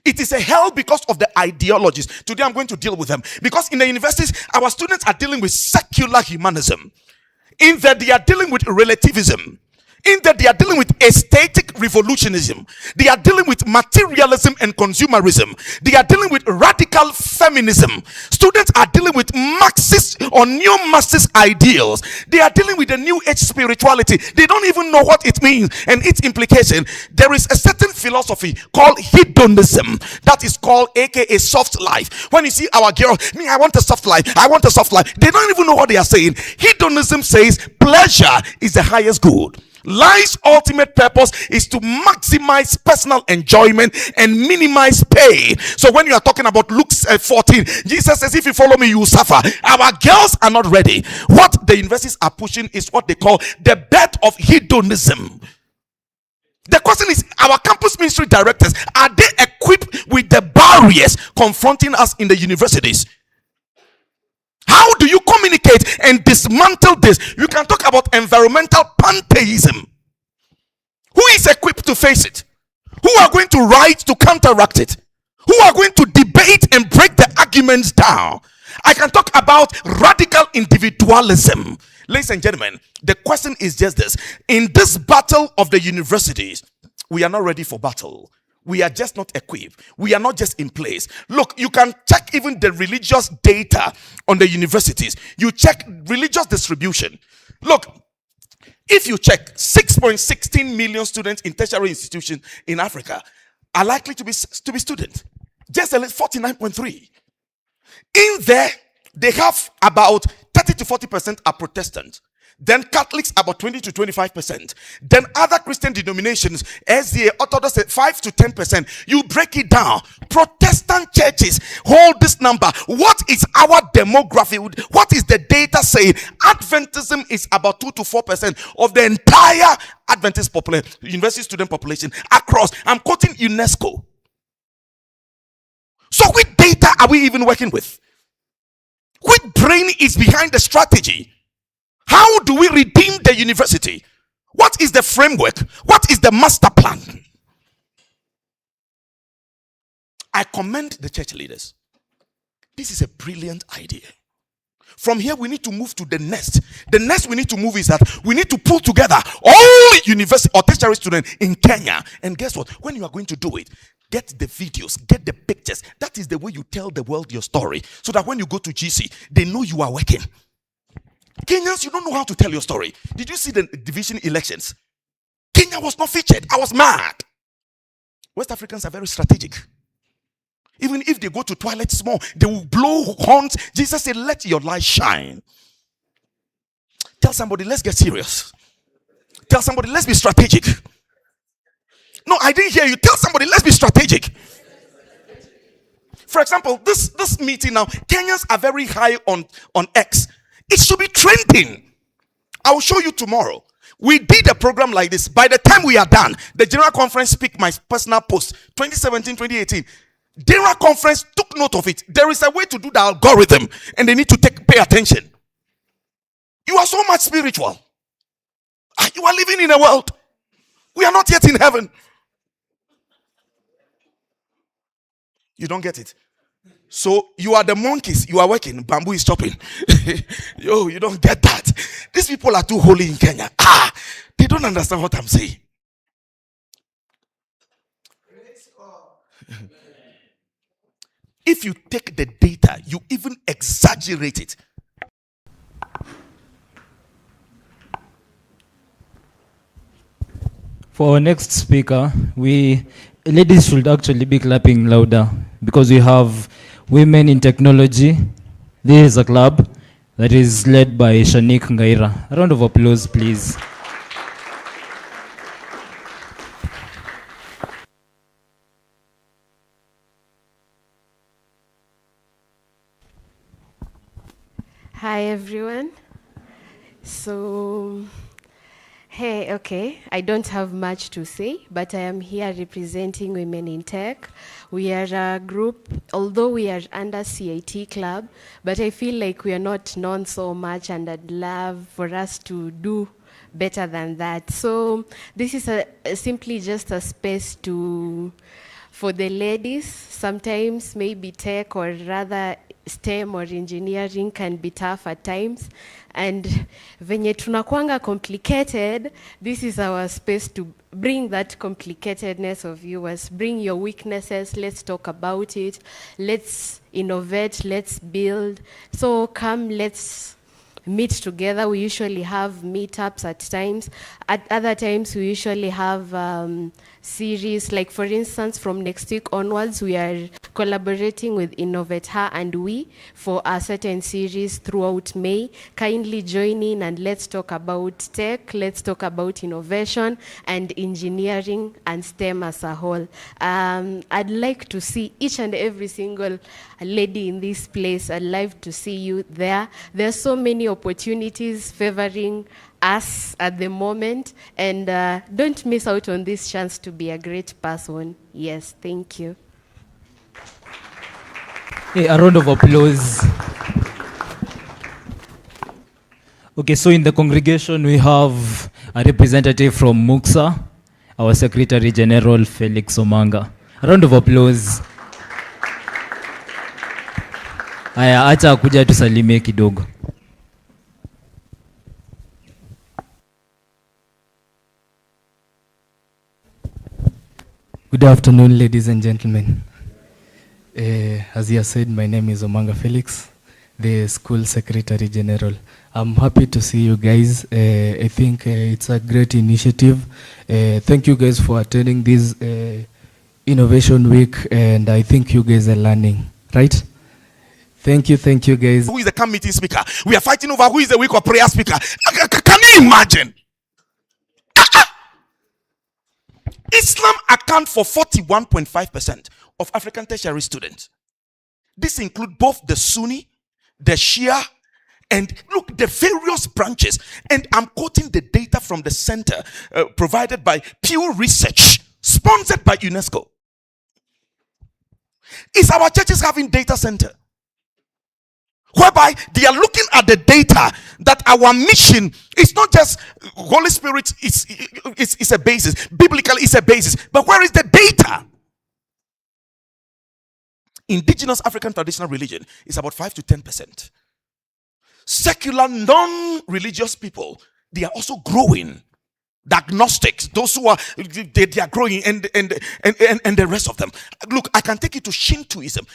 It is a hell because of the ideologies. Today I'm going to deal with them. Because in the universities, our students are dealing with secular humanism. In that they are dealing with relativism. In that they are dealing with aesthetic revolutionism. They are dealing with materialism and consumerism. They are dealing with radical feminism. Students are dealing with Marxist or neo-Marxist ideals. They are dealing with the new age spirituality. They don't even know what it means and its implication. There is a certain philosophy called hedonism that is called aka soft life. When you see our girl, me, I want a soft life. I want a soft life. They don't even know what they are saying. Hedonism says pleasure is the highest good. Life's ultimate purpose is to maximize personal enjoyment and minimize pain. So when you are talking about Luke 14, Jesus says, if you follow me, you will suffer. Our girls are not ready. What the universities are pushing is what they call the birth of hedonism. The question is, our campus ministry directors, are they equipped with the barriers confronting us in the universities? How do you communicate and dismantle this? You can talk about environmental pantheism. Who is equipped to face it? Who are going to write to counteract it? Who are going to debate and break the arguments down? I can talk about radical individualism. Ladies and gentlemen, the question is just this. In this battle of the universities, we are not ready for battle. We are just not equipped. We are not just in place. Look, you can check even the religious data on the universities. You check religious distribution. Look, if you check 6.16 million students in tertiary institutions in Africa are likely to be students. Just 49.3. In there, they have about 30 to 40% are Protestant. Then Catholics about 20 to 25%. Then other Christian denominations, SDA, Orthodox, 5 to 10%. You break it down. Protestant churches hold this number. What is our demography? What is the data saying? Adventism is about 2 to 4% of the entire Adventist population, university student population across. I'm quoting UNESCO. So which data are we even working with? Which brain is behind the strategy? How do we redeem the university? What is the framework? What is the master plan? I commend the church leaders. This is a brilliant idea. From here, we need to move to the next. The next we need to move is that we need to pull together all university or tertiary students in Kenya. And guess what? When you are going to do it, get the videos, get the pictures. That is the way you tell the world your story. So that when you go to GC, they know you are working. Kenyans, you don't know how to tell your story. Did you see the division elections? Kenya was not featured. I was mad. West Africans are very strategic. Even if they go to toilet small, they will blow horns. Jesus said, let your light shine. Tell somebody, let's get serious. Tell somebody, let's be strategic. No, I didn't hear you. Tell somebody, let's be strategic. For example, this meeting now, Kenyans are very high on X. It should be trending. I will show you tomorrow. We did a program like this. By the time we are done, the General Conference picked my personal post, 2017, 2018. General Conference took note of it. There is a way to do the algorithm, and they need to pay attention. You are so much spiritual. You are living in a world. We are not yet in heaven. You don't get it. So you are the monkeys, you are working, bamboo is chopping. Yo, you don't get that. These people are too holy in Kenya. They don't understand what I'm saying. If you take the data, you even exaggerate it. For our next speaker, ladies should actually be clapping louder because we have women in technology. This is a club that is led by Shanik Ngaira. A round of applause, please. Hi, everyone. Okay, I don't have much to say, but I am here representing Women in Tech. We are a group, although we are under CIT Club, but I feel like we are not known so much, and I'd love for us to do better than that. So this is simply just a space for the ladies. Sometimes maybe tech, or rather STEM or engineering, can be tough at times. And venye tunakuanga complicated, this is our space to bring that complicatedness of yours. Bring your weaknesses, let's talk about it. Let's innovate, let's build. So come, let's meet together. We usually have meetups at times. At other times, we usually have series. Like, for instance, from next week onwards, we are collaborating with Innovate Her and We for a certain series throughout May. Kindly join in and let's talk about tech, let's talk about innovation and engineering and STEM as a whole. I'd like to see each and every single lady in this place. I'd love to see you there. There are so many opportunities favoring us at the moment, and don't miss out on this chance to be a great person. Yes, thank you. Hey, a round of applause. Okay, so in the congregation we have a representative from MUXA, our Secretary General Felix Omanga. A round of applause. Aya, acha kuja tusalimie kidogo. Good afternoon, ladies and gentlemen. As you said, my name is Omanga Felix, the School Secretary General. I'm happy to see you guys. I think it's a great initiative. Thank you guys for attending this Innovation Week, and I think you guys are learning, right? Thank you, guys. Who is the camp meeting speaker? We are fighting over who is the week of prayer speaker. Can you imagine? Islam accounts for 41.5% of African tertiary students. This includes both the Sunni, the Shia, and look, the various branches. And I'm quoting the data from the center provided by Pew Research, sponsored by UNESCO. Is our churches having data center? Whereby they are looking at the data that our mission is not just Holy Spirit is a basis, biblical is a basis, but where is the data? Indigenous African traditional religion is about 5 to 10%. Secular non-religious people, they are also growing. The agnostics, those who are they are growing, and the rest of them. Look, I can take you to Shintoism.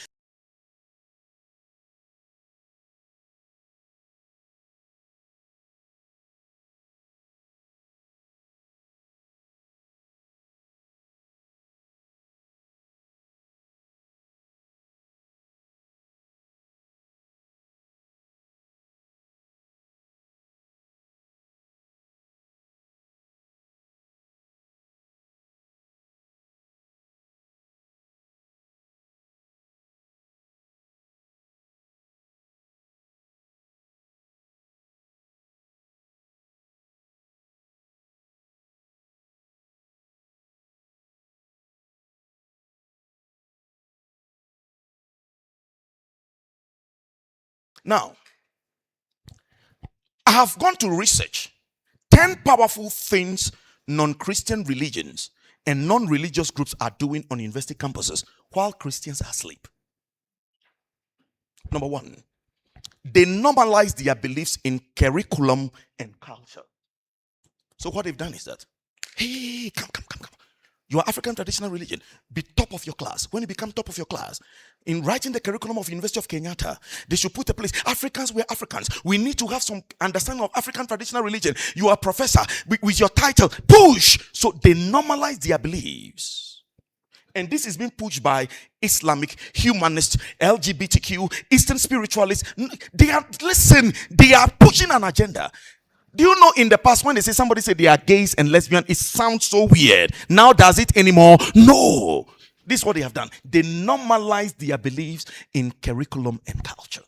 Now, I have gone to research 10 powerful things non-Christian religions and non-religious groups are doing on university campuses while Christians are asleep. Number one, they normalize their beliefs in curriculum and culture. So what they've done is that, hey, come. Your African traditional religion, be top of your class. When you become top of your class, in writing the curriculum of University of Kenyatta, they should put a place. Africans, we're Africans. We need to have some understanding of African traditional religion. You are a professor with your title. Push! So they normalize their beliefs. And this is being pushed by Islamic, humanist, LGBTQ, Eastern spiritualists. They are pushing an agenda. Do you know in the past when they say somebody said they are gays and lesbian, it sounds so weird. Now does it anymore? No. This is what they have done. They normalize their beliefs in curriculum and culture.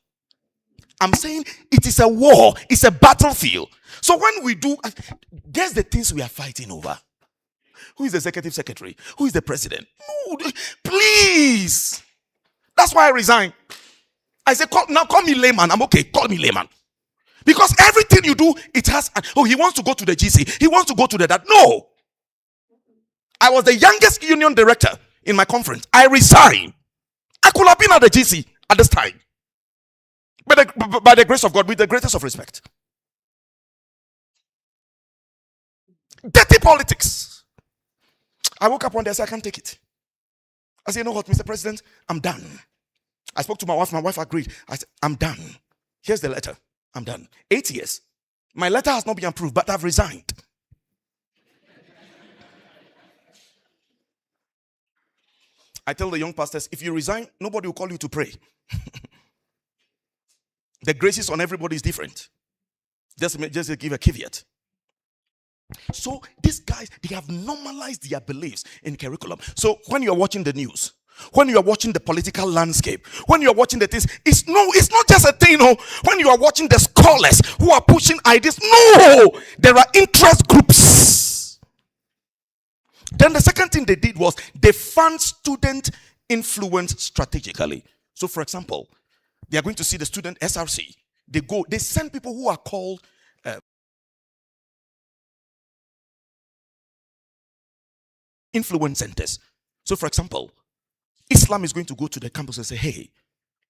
I'm saying it is a war. It's a battlefield. So when we do, guess the things we are fighting over. Who is the executive secretary? Who is the president? No, please. That's why I resigned. I said, call me layman. I'm okay. Call me layman. Because everything you do, it has, he wants to go to the GC. He wants to go to the that. No. I was the youngest union director in my conference. I resigned. I could have been at the GC at this time. But by the grace of God, with the greatest of respect. Dirty politics. I woke up one day and said, I can't take it. I said, you know what, Mr. President? I'm done. I spoke to my wife. My wife agreed. I said, I'm done. Here's the letter. I'm done. 8 years. My letter has not been approved, but I've resigned. I tell the young pastors, if you resign, nobody will call you to pray. The graces on everybody is different. Just to give a caveat. So these guys, they have normalized their beliefs in curriculum. So when you're watching the news, when you are watching the political landscape, when you are watching the things, it's not just a thing. No, when you are watching the scholars who are pushing ideas, no, there are interest groups. Then the second thing they did was they fund student influence strategically. So, for example, they are going to see the student SRC. They send people who are called influence centers. So, for example, Islam is going to go to the campus and say, hey,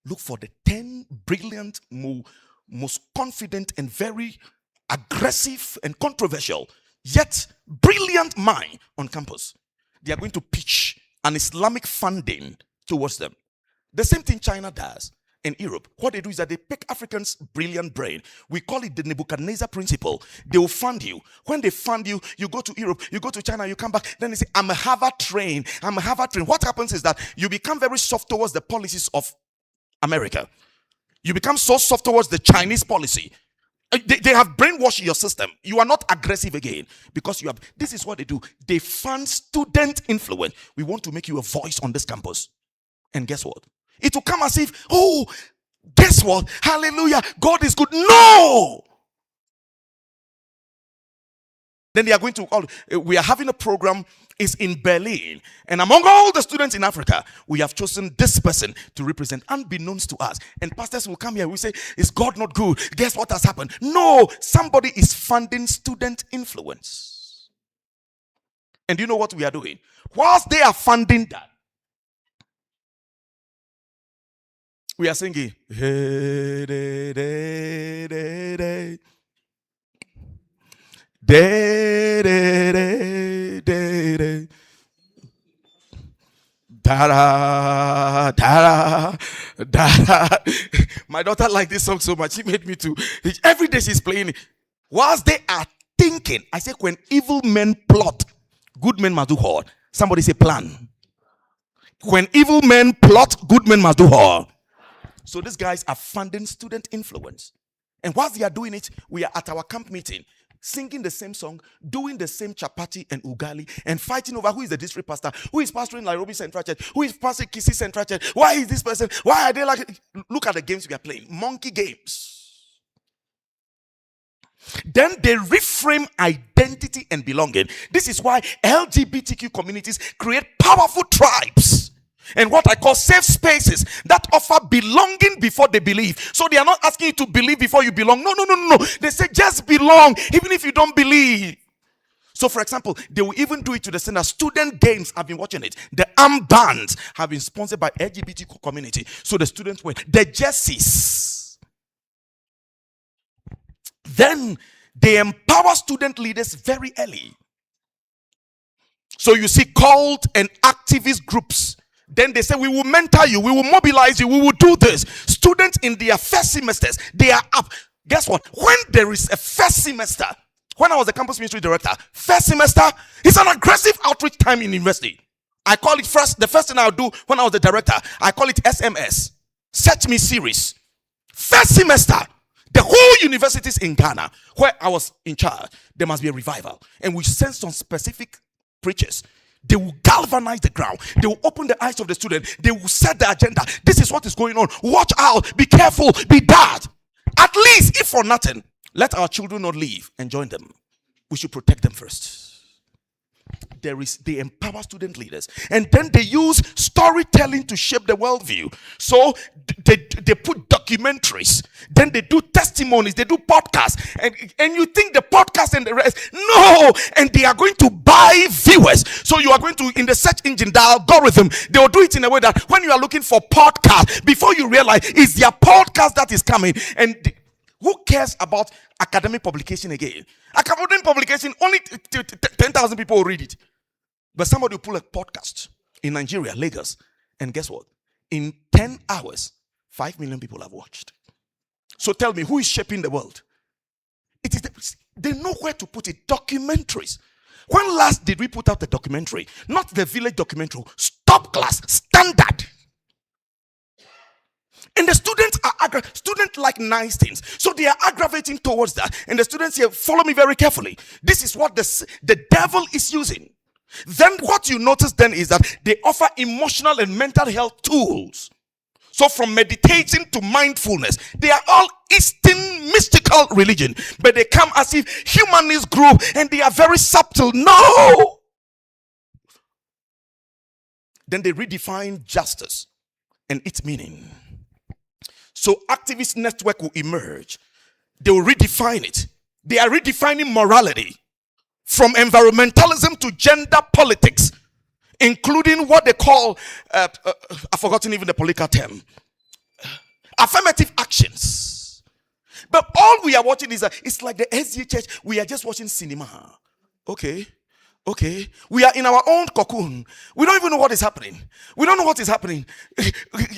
look for the 10 brilliant, most confident and very aggressive and controversial, yet brilliant mind on campus. They are going to pitch an Islamic funding towards them. The same thing China does in Europe. What they do is that they pick Africans' brilliant brain. We call it the Nebuchadnezzar principle. They will fund you. When they fund you, you go to Europe, you go to China, you come back. Then they say, I'm a Harvard trained. What happens is that you become very soft towards the policies of America. You become so soft towards the Chinese policy. They have brainwashed your system. You are not aggressive again because you have. This is what they do. They fund student influence. We want to make you a voice on this campus. And guess what? It will come as if, oh, guess what? Hallelujah. God is good. No! Then they are going to, we are having a program, is in Berlin. And among all the students in Africa, we have chosen this person to represent, unbeknownst to us. And pastors will come here, we say, is God not good? Guess what has happened? No, somebody is funding student influence. And do you know what we are doing? Whilst they are funding that, we are singing, hey, day, day, day, day. Day, day, day, day, day. Da da da. My daughter liked this song so much. She made me to. Every day she's playing it. Whilst they are thinking, I say, when evil men plot, good men must do hard. Somebody say plan. When evil men plot, good men must do hard. So these guys are funding student influence. And whilst they are doing it, we are at our camp meeting, singing the same song, doing the same chapati and ugali, and fighting over who is the district pastor, who is pastoring Nairobi Central Church, who is pastoring Kisii Central Church, why is this person, why are they like, look at the games we are playing, monkey games. Then they reframe identity and belonging. This is why LGBTQ communities create powerful tribes and what I call safe spaces that offer belonging before they believe. So they are not asking you to believe before you belong. No. They say just belong, even if you don't believe. So, for example, they will even do it to the center. Student games, I've been watching it. The armbands have been sponsored by LGBT community. So the students wear the jerseys. Then they empower student leaders very early. So you see cult and activist groups. Then they say, we will mentor you, we will mobilize you, we will do this. Students in their first semesters, they are up. Guess what? When there is a first semester, when I was the campus ministry director, first semester is an aggressive outreach time in university. I call it the first thing I'll do when I was the director, I call it SMS, Search Me Series. First semester, the whole universities in Ghana, where I was in charge, there must be a revival. And we send some specific preachers. They will galvanize the ground. They will open the eyes of the student. They will set the agenda. This is what is going on. Watch out. Be careful. Be that. At least, if for nothing, let our children not leave and join them. We should protect them first. They empower student leaders. And then they use storytelling to shape the worldview. So they put documentaries. Then they do testimonies. They do podcasts. And you think the podcast and the rest. No. And they are going to buy viewers. So you are going to, in the search engine, the algorithm, they will do it in a way that when you are looking for podcast, before you realize it's their podcast that is coming. And who cares about academic publication again? Academic publication, only 10,000 people will read it. But somebody will pull a podcast in Nigeria, Lagos, and guess what? In 10 hours, 5 million people have watched. So tell me, who is shaping the world? It is they know where to put it. Documentaries. When last did we put out a documentary? Not the village documentary. Stop class, standard. And the students students like nice things. So they are aggravating towards that. And the students here, follow me very carefully. This is what the devil is using. Then what you notice then is that they offer emotional and mental health tools. So from meditation to mindfulness, they are all Eastern mystical religion. But they come as if humanist group and they are very subtle. No! Then they redefine justice and its meaning. So activist network will emerge. They will redefine it. They are redefining morality. From environmentalism to gender politics, including what they call, I've forgotten even the political term, affirmative actions. But all we are watching is, it's like the SDA church, we are just watching cinema. Okay. We are in our own cocoon. We don't even know what is happening. We don't know what is happening.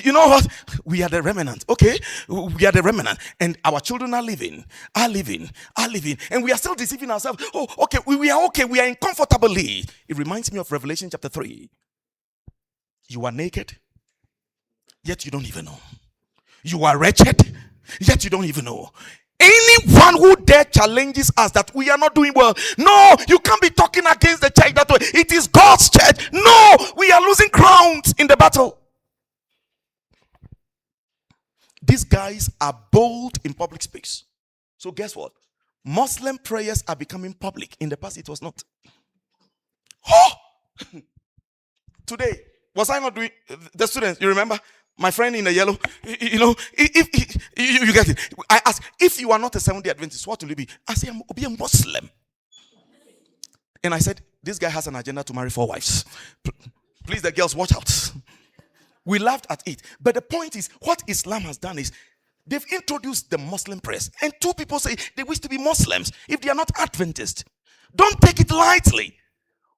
You know what? We are the remnant. Okay? We are the remnant. And our children are living. And we are still deceiving ourselves. Oh, okay. We are okay. We are in comfortably. It reminds me of Revelation chapter 3. You are naked, yet you don't even know. You are wretched, yet you don't even know. Anyone who dare challenges us that we are not doing well, no, you can't be talking against the church that way. It is God's church. No, we are losing ground in the battle. These guys are bold in public space. So guess what? Muslim prayers are becoming public. In the past, it was not. Oh! Today, was I not doing the students? You remember my friend in the yellow? You know, if you get it. I ask, if you are not a Seventh-day Adventist, what will you be? I say, I'll be a Muslim. And I said, this guy has an agenda to marry 4 wives. Please, the girls, watch out. We laughed at it. But the point is, what Islam has done is, they've introduced the Muslim press. And 2 people say they wish to be Muslims if they are not Adventist. Don't take it lightly.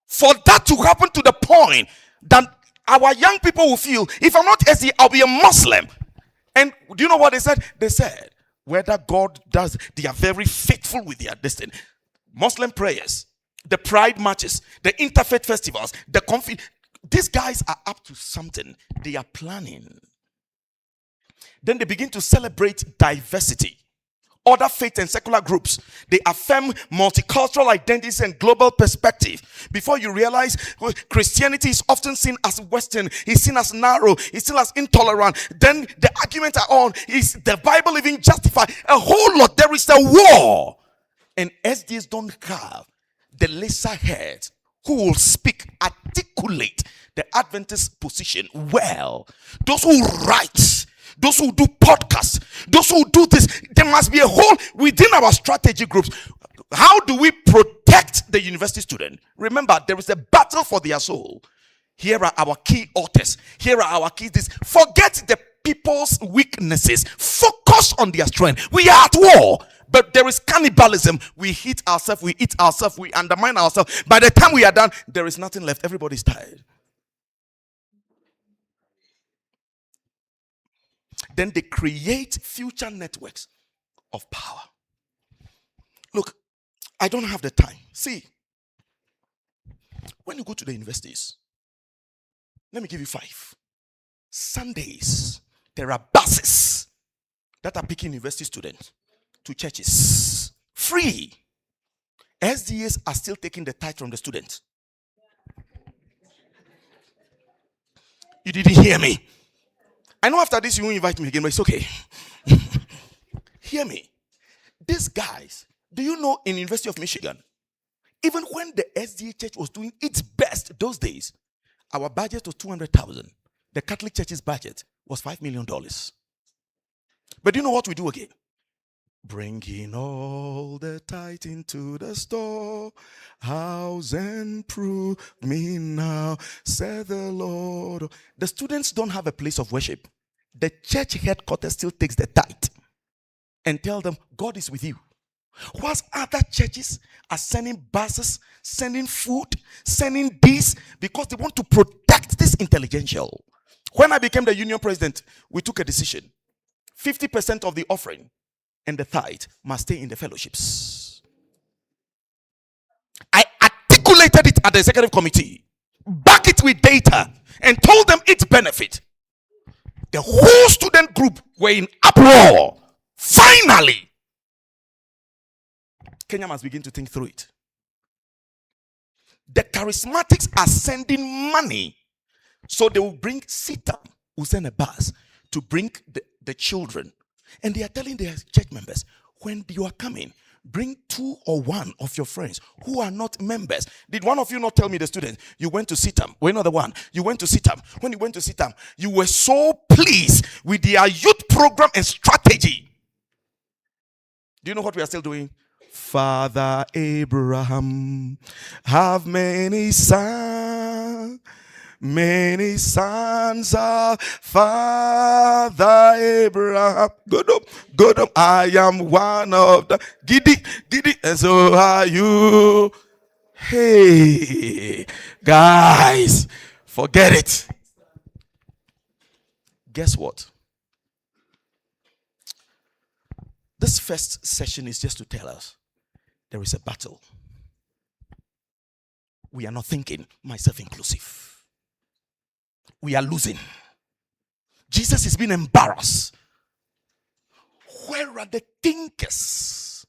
For that to happen to the point that our young people will feel, if I'm not SE, I'll be a Muslim. And do you know what they said? They said, whether God does, they are very faithful with their destiny. Muslim prayers, the pride marches, the interfaith festivals, these guys are up to something. They are planning. Then they begin to celebrate diversity. Other faith and secular groups, they affirm multicultural identities and global perspective. Before you realize, Christianity is often seen as Western, it's seen as narrow, it's seen as intolerant. Then the arguments are on, is the Bible even justify? A whole lot. There is a war. And SDs don't have the lesser heads who will speak, articulate the Adventist position well. Those who write, those who do podcasts, those who do this, there must be a whole within our strategy groups. How do we protect the university student? Remember, there is a battle for their soul. Here are our key authors. Here are our key this. Forget the people's weaknesses. Focus on their strength. We are at war, but there is cannibalism. We hit ourselves, we eat ourselves, we undermine ourselves. By the time we are done, there is nothing left. Everybody's tired. Then they create future networks of power. Look, I don't have the time. See, when you go to the universities, let me give you 5. Sundays, there are buses that are picking university students to churches. Free. SDAs are still taking the tithe from the students. You didn't hear me. I know after this you won't invite me again, but it's okay. Hear me. These guys, do you know in University of Michigan, even when the SDA church was doing its best those days, our budget was $200,000. The Catholic Church's budget was $5 million. But do you know what we do again? Bringing all the tithe into the store, house and prove me now, said the Lord. The students don't have a place of worship. The church headquarters still takes the tithe and tell them God is with you. Whilst other churches are sending buses, sending food, sending this, because they want to protect this intelligential. When I became the union president, we took a decision. 50% of the offering and the tithe must stay in the fellowships. I articulated it at the executive committee, back it with data, and told them its benefit. The whole student group were in uproar. Finally, Kenya must begin to think through it. The charismatics are sending money, so they will bring Sita, who send a bus to bring the children. And they are telling their church members, when you are coming, bring 2 or 1 of your friends who are not members. Did one of you not tell me, the students, you went to Sitam? Well, another one, you went to Sitam. When you went to Sitam, you were so pleased with their youth program and strategy. Do you know what we are still doing? Father Abraham, have many sons. Many sons of Father Abraham. Good up. I am one of the giddy, and so are you. Hey, guys, forget it. Guess what? This first session is just to tell us there is a battle. We are not thinking, myself inclusive. We are losing. Jesus is being embarrassed Where are the thinkers?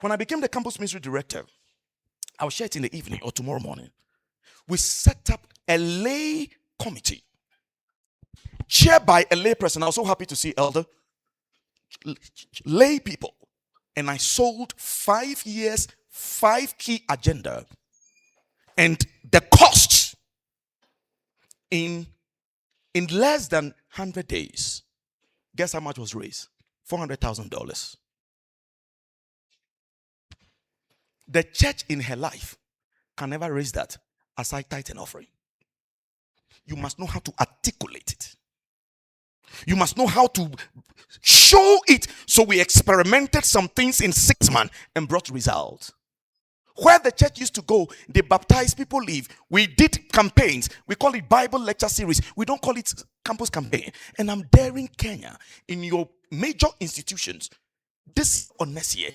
When I became the campus ministry director, I'll share it in the evening or tomorrow morning. We set up a lay committee, chaired by a lay person. I was so happy to see elder lay people. And I sold 5 years, 5 key agenda. And the cost in less than 100 days, guess how much was raised? $400,000. The church in her life can never raise that aside tithe and offering. You must know how to articulate it. You must know how to show it. So we experimented some things in 6 months and brought results. Where the church used to go, they baptize people, leave. We did campaigns. We call it Bible lecture series. We don't call it campus campaign. And I'm daring Kenya, in your major institutions, this or next year,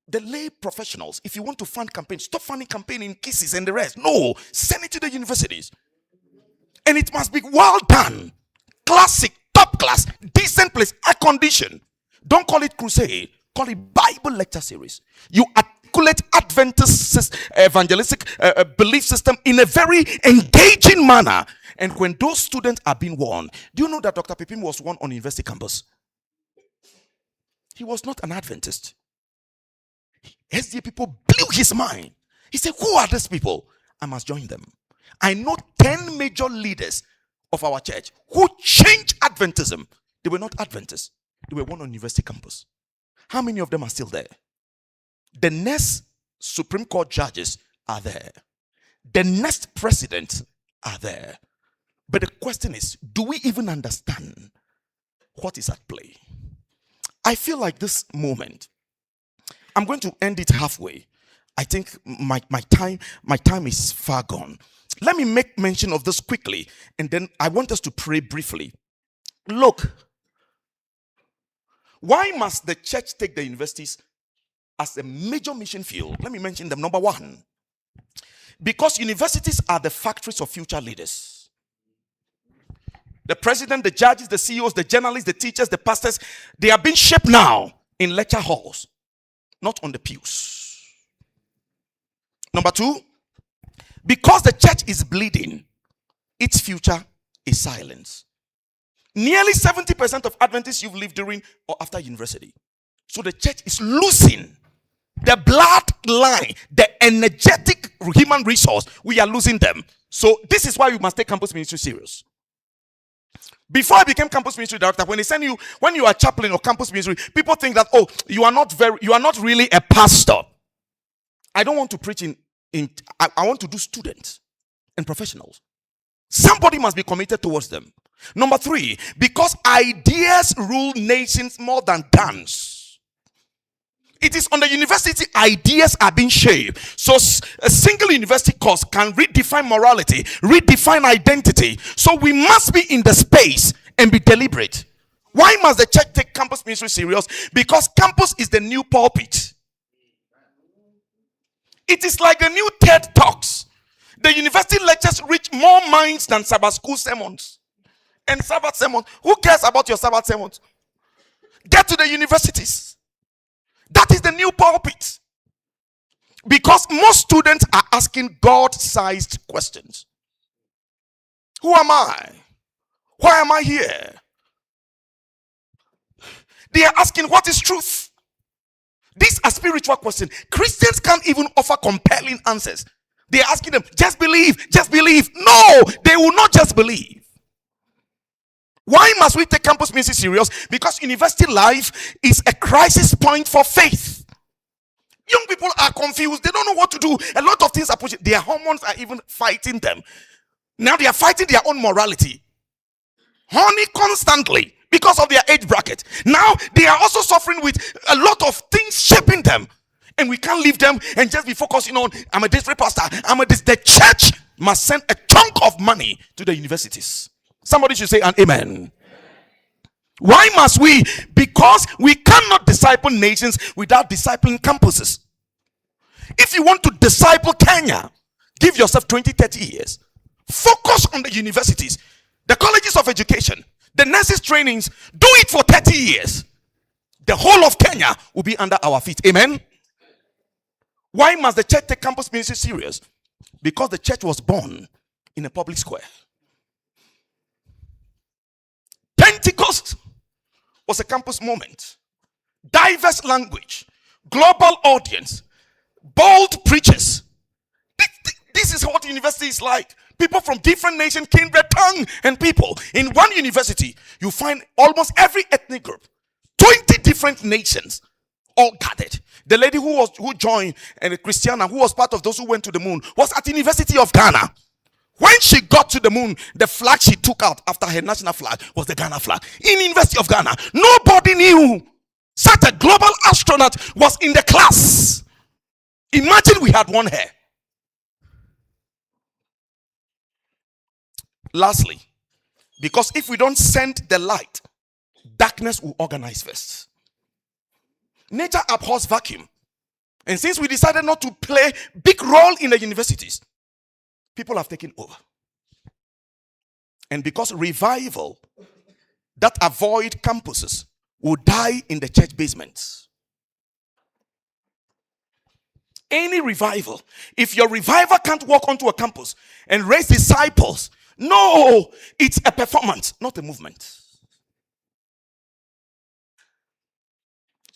the lay professionals, if you want to fund campaigns, stop funding campaign in kisses and the rest. No, send it to the universities. And it must be well done. Classic, top class, decent place, air condition. Don't call it crusade. Call it Bible lecture series. You articulate Adventist evangelistic belief system in a very engaging manner. And when those students are being warned, do you know that Dr. Pipim was one on university campus? He was not an Adventist. SDA people blew his mind. He said, who are these people? I must join them. I know 10 major leaders of our church who changed Adventism. They were not Adventists. They were one on university campus. How many of them are still there? The next Supreme Court judges are there. The next president are there. But the question is, do we even understand what is at play? I feel like this moment, I'm going to end it halfway. I think my time is far gone. Let me make mention of this quickly, and then I want us to pray briefly. Look, why must the church take the universities as a major mission field? Let me mention them. Number one, because universities are the factories of future leaders. The president, the judges, the CEOs, the journalists, the teachers, the pastors, they are being shaped now in lecture halls, not on the pews. Number two, because the church is bleeding, its future is silence. Nearly 70% of Adventists you've lived during or after university. So the church is losing the bloodline, the energetic human resource. We are losing them. So this is why we must take campus ministry serious. Before I became campus ministry director, when they send you, when you are chaplain or campus ministry, people think that, oh, you are not really a pastor. I don't want to preach I want to do students and professionals. Somebody must be committed towards them. Number three, because ideas rule nations more than guns. It is on the university ideas are being shaped. So a single university course can redefine morality, redefine identity. So we must be in the space and be deliberate. Why must the church take campus ministry serious? Because campus is the new pulpit. It is like the new TED Talks. The university lectures reach more minds than Sabbath school sermons. And Sabbath sermons. Who cares about your Sabbath sermons? Get to the universities. That is the new pulpit. Because most students are asking God-sized questions. Who am I? Why am I here? They are asking, what is truth? These are spiritual questions. Christians can't even offer compelling answers. They are asking them, just believe, just believe. No, they will not just believe. Why must we take campus ministry serious? Because university life is a crisis point for faith. Young people are confused. They don't know what to do. A lot of things are pushing. Their hormones are even fighting them. Now they are fighting their own morality. Honey constantly. Because of their age bracket. Now they are also suffering with a lot of things shaping them. And we can't leave them and just be focusing on, I'm a district pastor. The church must send a chunk of money to the universities. Somebody should say an amen. Why must we? Because we cannot disciple nations without discipling campuses. If you want to disciple Kenya, give yourself 20, 30 years. Focus on the universities, the colleges of education, The nurses trainings, do it for 30 years. The whole of Kenya will be under our feet. Amen. Why must the church take campus ministry serious? Because the church was born in a public square. Pentecost was a campus moment. Diverse language, global audience, bold preachers. This is what university is like. People from different nations, kindred, tongue, and people. In one university, you find almost every ethnic group, 20 different nations, all gathered. The lady who joined, and Christiana, who was part of those who went to the moon, was at the University of Ghana. When she got to the moon, the flag she took out after her national flag was the Ghana flag. In the University of Ghana, nobody knew such a global astronaut was in the class. Imagine we had one here. Lastly, because if we don't send the light, darkness will organize first. Nature abhors vacuum. And since we decided not to play big role in the universities, people have taken over. And because revival that avoid campuses will die in the church basements. Any revival, if your revival can't walk onto a campus and raise disciples, no, it's a performance, not a movement.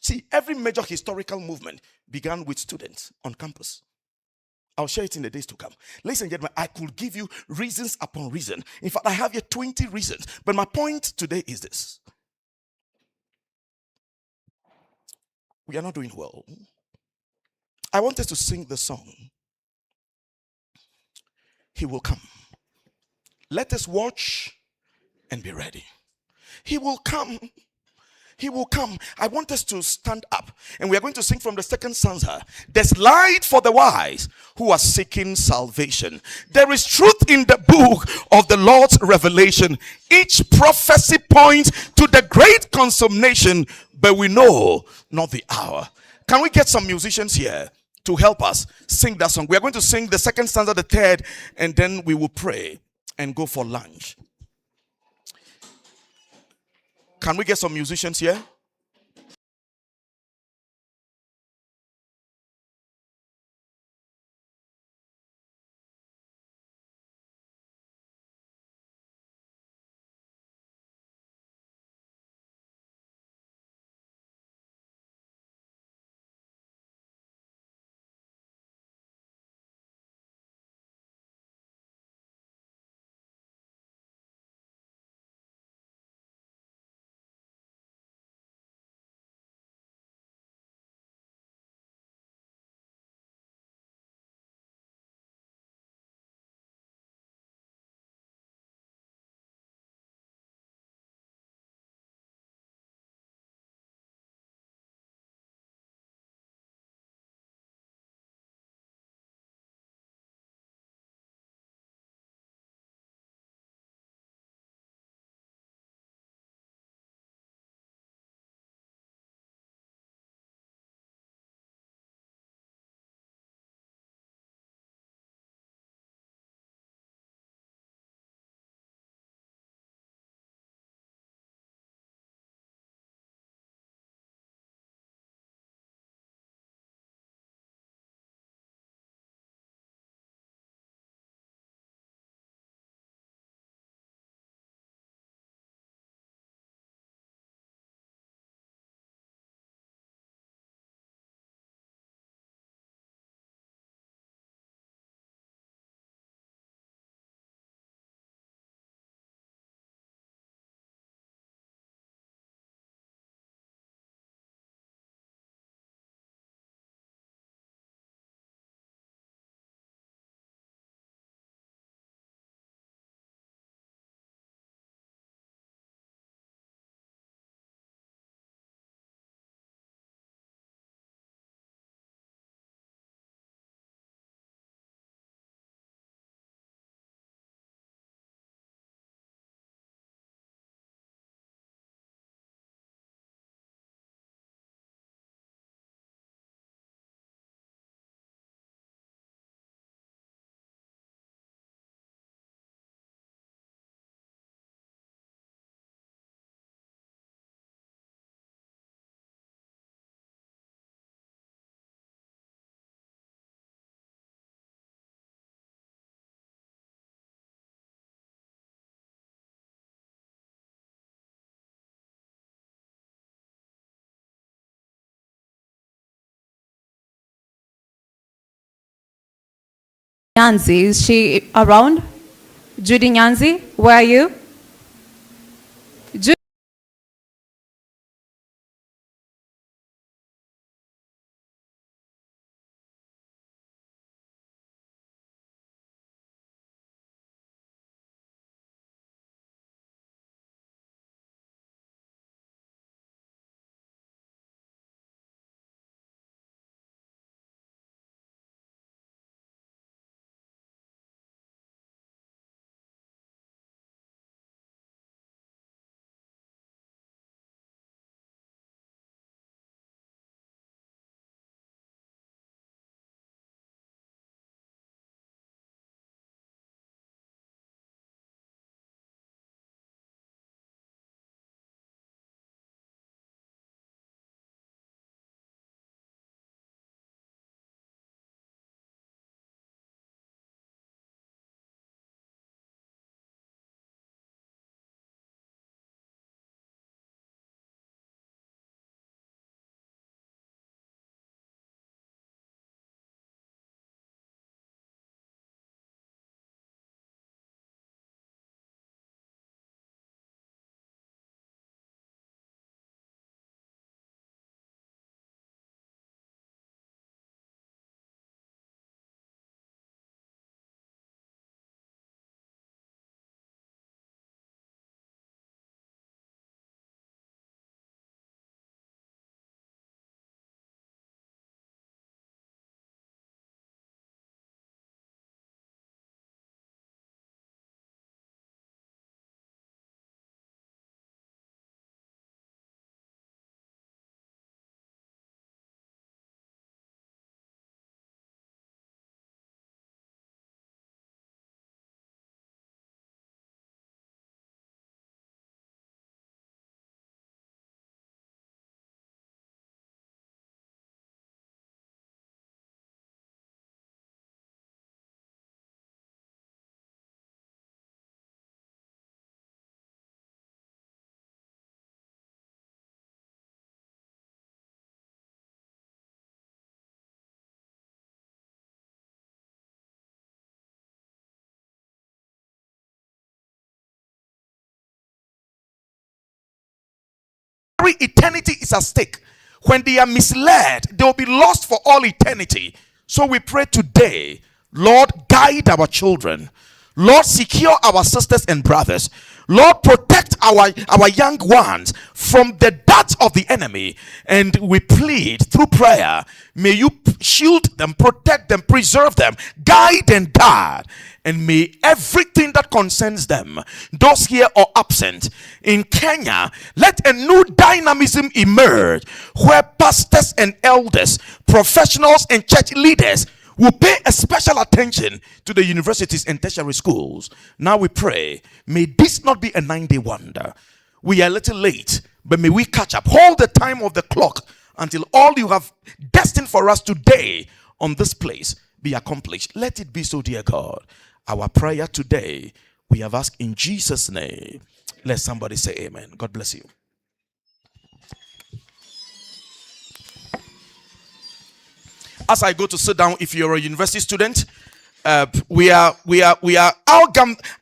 See, every major historical movement began with students on campus. I'll share it in the days to come. Ladies and gentlemen, I could give you reasons upon reason. In fact, I have here 20 reasons. But my point today is this. We are not doing well. I want us to sing the song, He Will Come. Let us watch and be ready. He will come. He will come. I want us to stand up and we are going to sing from the second stanza. There's light for the wise who are seeking salvation. There is truth in the book of the Lord's revelation. Each prophecy points to the great consummation, but we know not the hour. Can we get some musicians here to help us sing that song? We are going to sing the second stanza, the third, and then we will pray and go for lunch. Can we get some musicians here? Nyanzi, is she around? Judy Nyanzi, where are you? Judy. Eternity is at stake. When they are misled, they will be lost for all eternity. So we pray today, Lord, guide our children. Lord, secure our sisters and brothers. Lord, protect our young ones from the darts of the enemy. And we plead through prayer, may you shield them, protect them, preserve them, guide and guard. And may everything that concerns them, those here or absent in Kenya, let a new dynamism emerge where pastors and elders, professionals and church leaders will pay a special attention to the universities and tertiary schools. Now we pray, may this not be a 9-day wonder. We are a little late, but may we catch up. Hold the time of the clock until all you have destined for us today on this place be accomplished. Let it be so, dear God. Our prayer today, we have asked in Jesus' name. Let somebody say amen. God bless you. As I go to sit down, if you're a university student, we are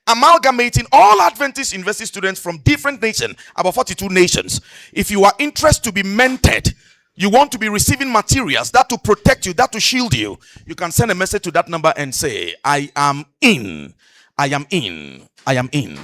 amalgamating all Adventist university students from different nations, about 42 nations. If you are interested to be mentored, you want to be receiving materials that to protect you, that to shield you, you can send a message to that number and say, I am in. I am in. I am in.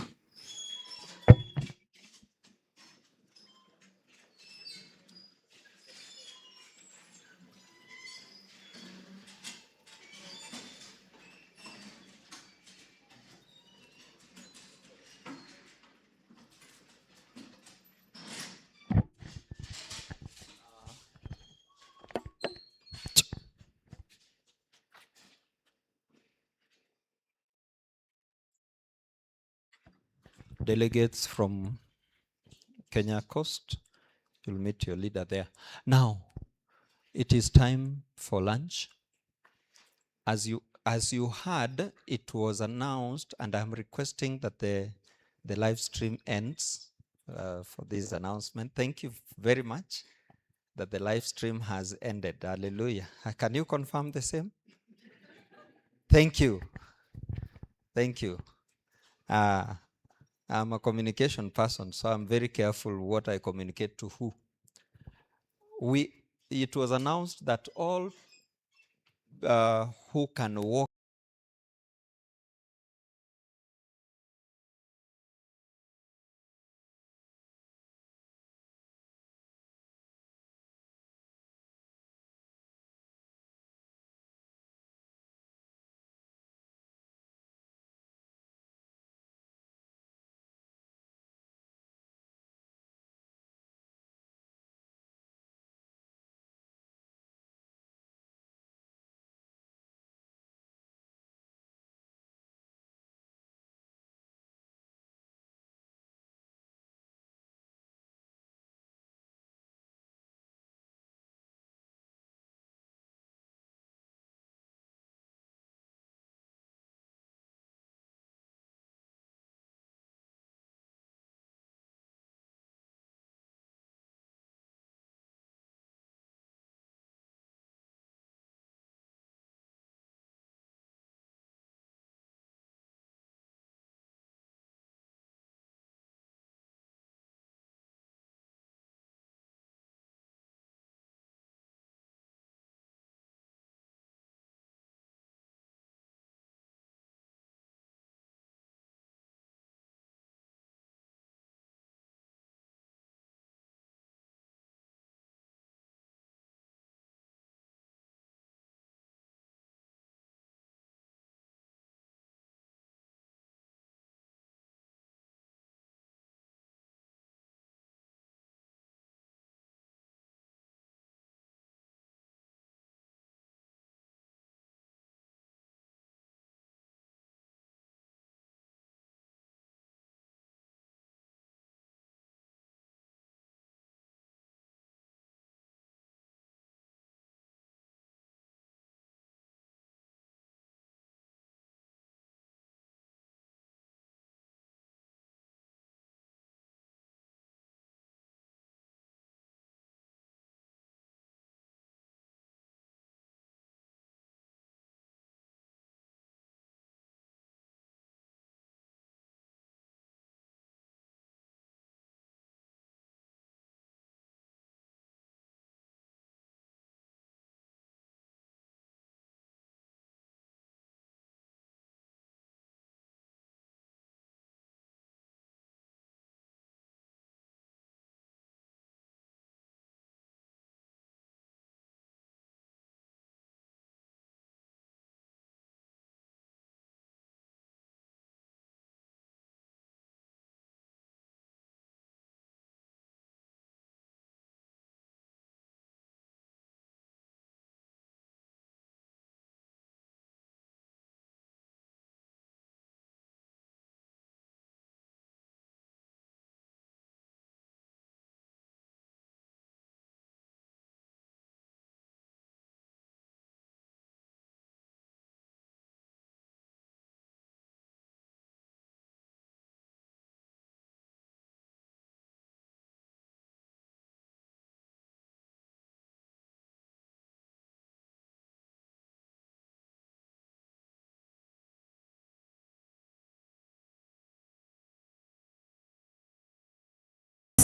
Delegates from Kenya Coast, you'll meet your leader there. Now, it is time for lunch. As you heard, it was announced, and I'm requesting that the live stream ends for this announcement. Thank you very much that the live stream has ended. Hallelujah. Can you confirm the same? Thank you. Thank you. I'm a communication person, so I'm very careful what I communicate to who. It was announced that all who can walk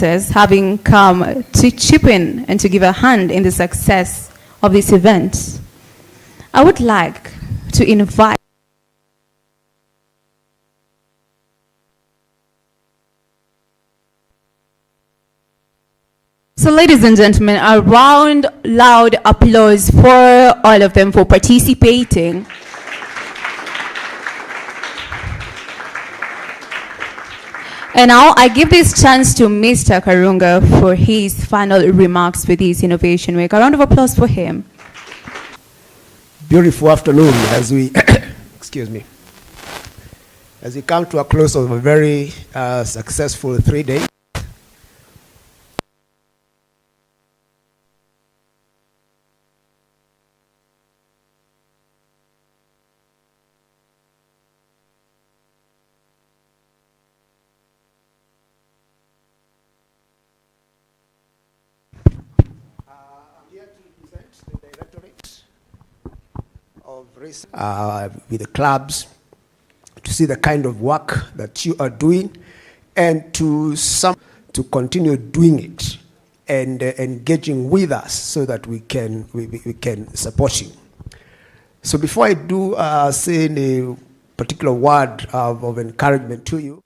having come to chip in and to give a hand in the success of this event. I would like to invite So ladies and gentlemen, a round loud applause for all of them for participating. And now I give this chance to Mr. Karunga for his final remarks for this innovation week. A round of applause for him. Beautiful afternoon as we, excuse me, as we come to a close of a very successful 3 days. of with the clubs to see the kind of work that you are doing, and to continue doing it and engaging with us so that we can support you. So before I do say a particular word of encouragement to you,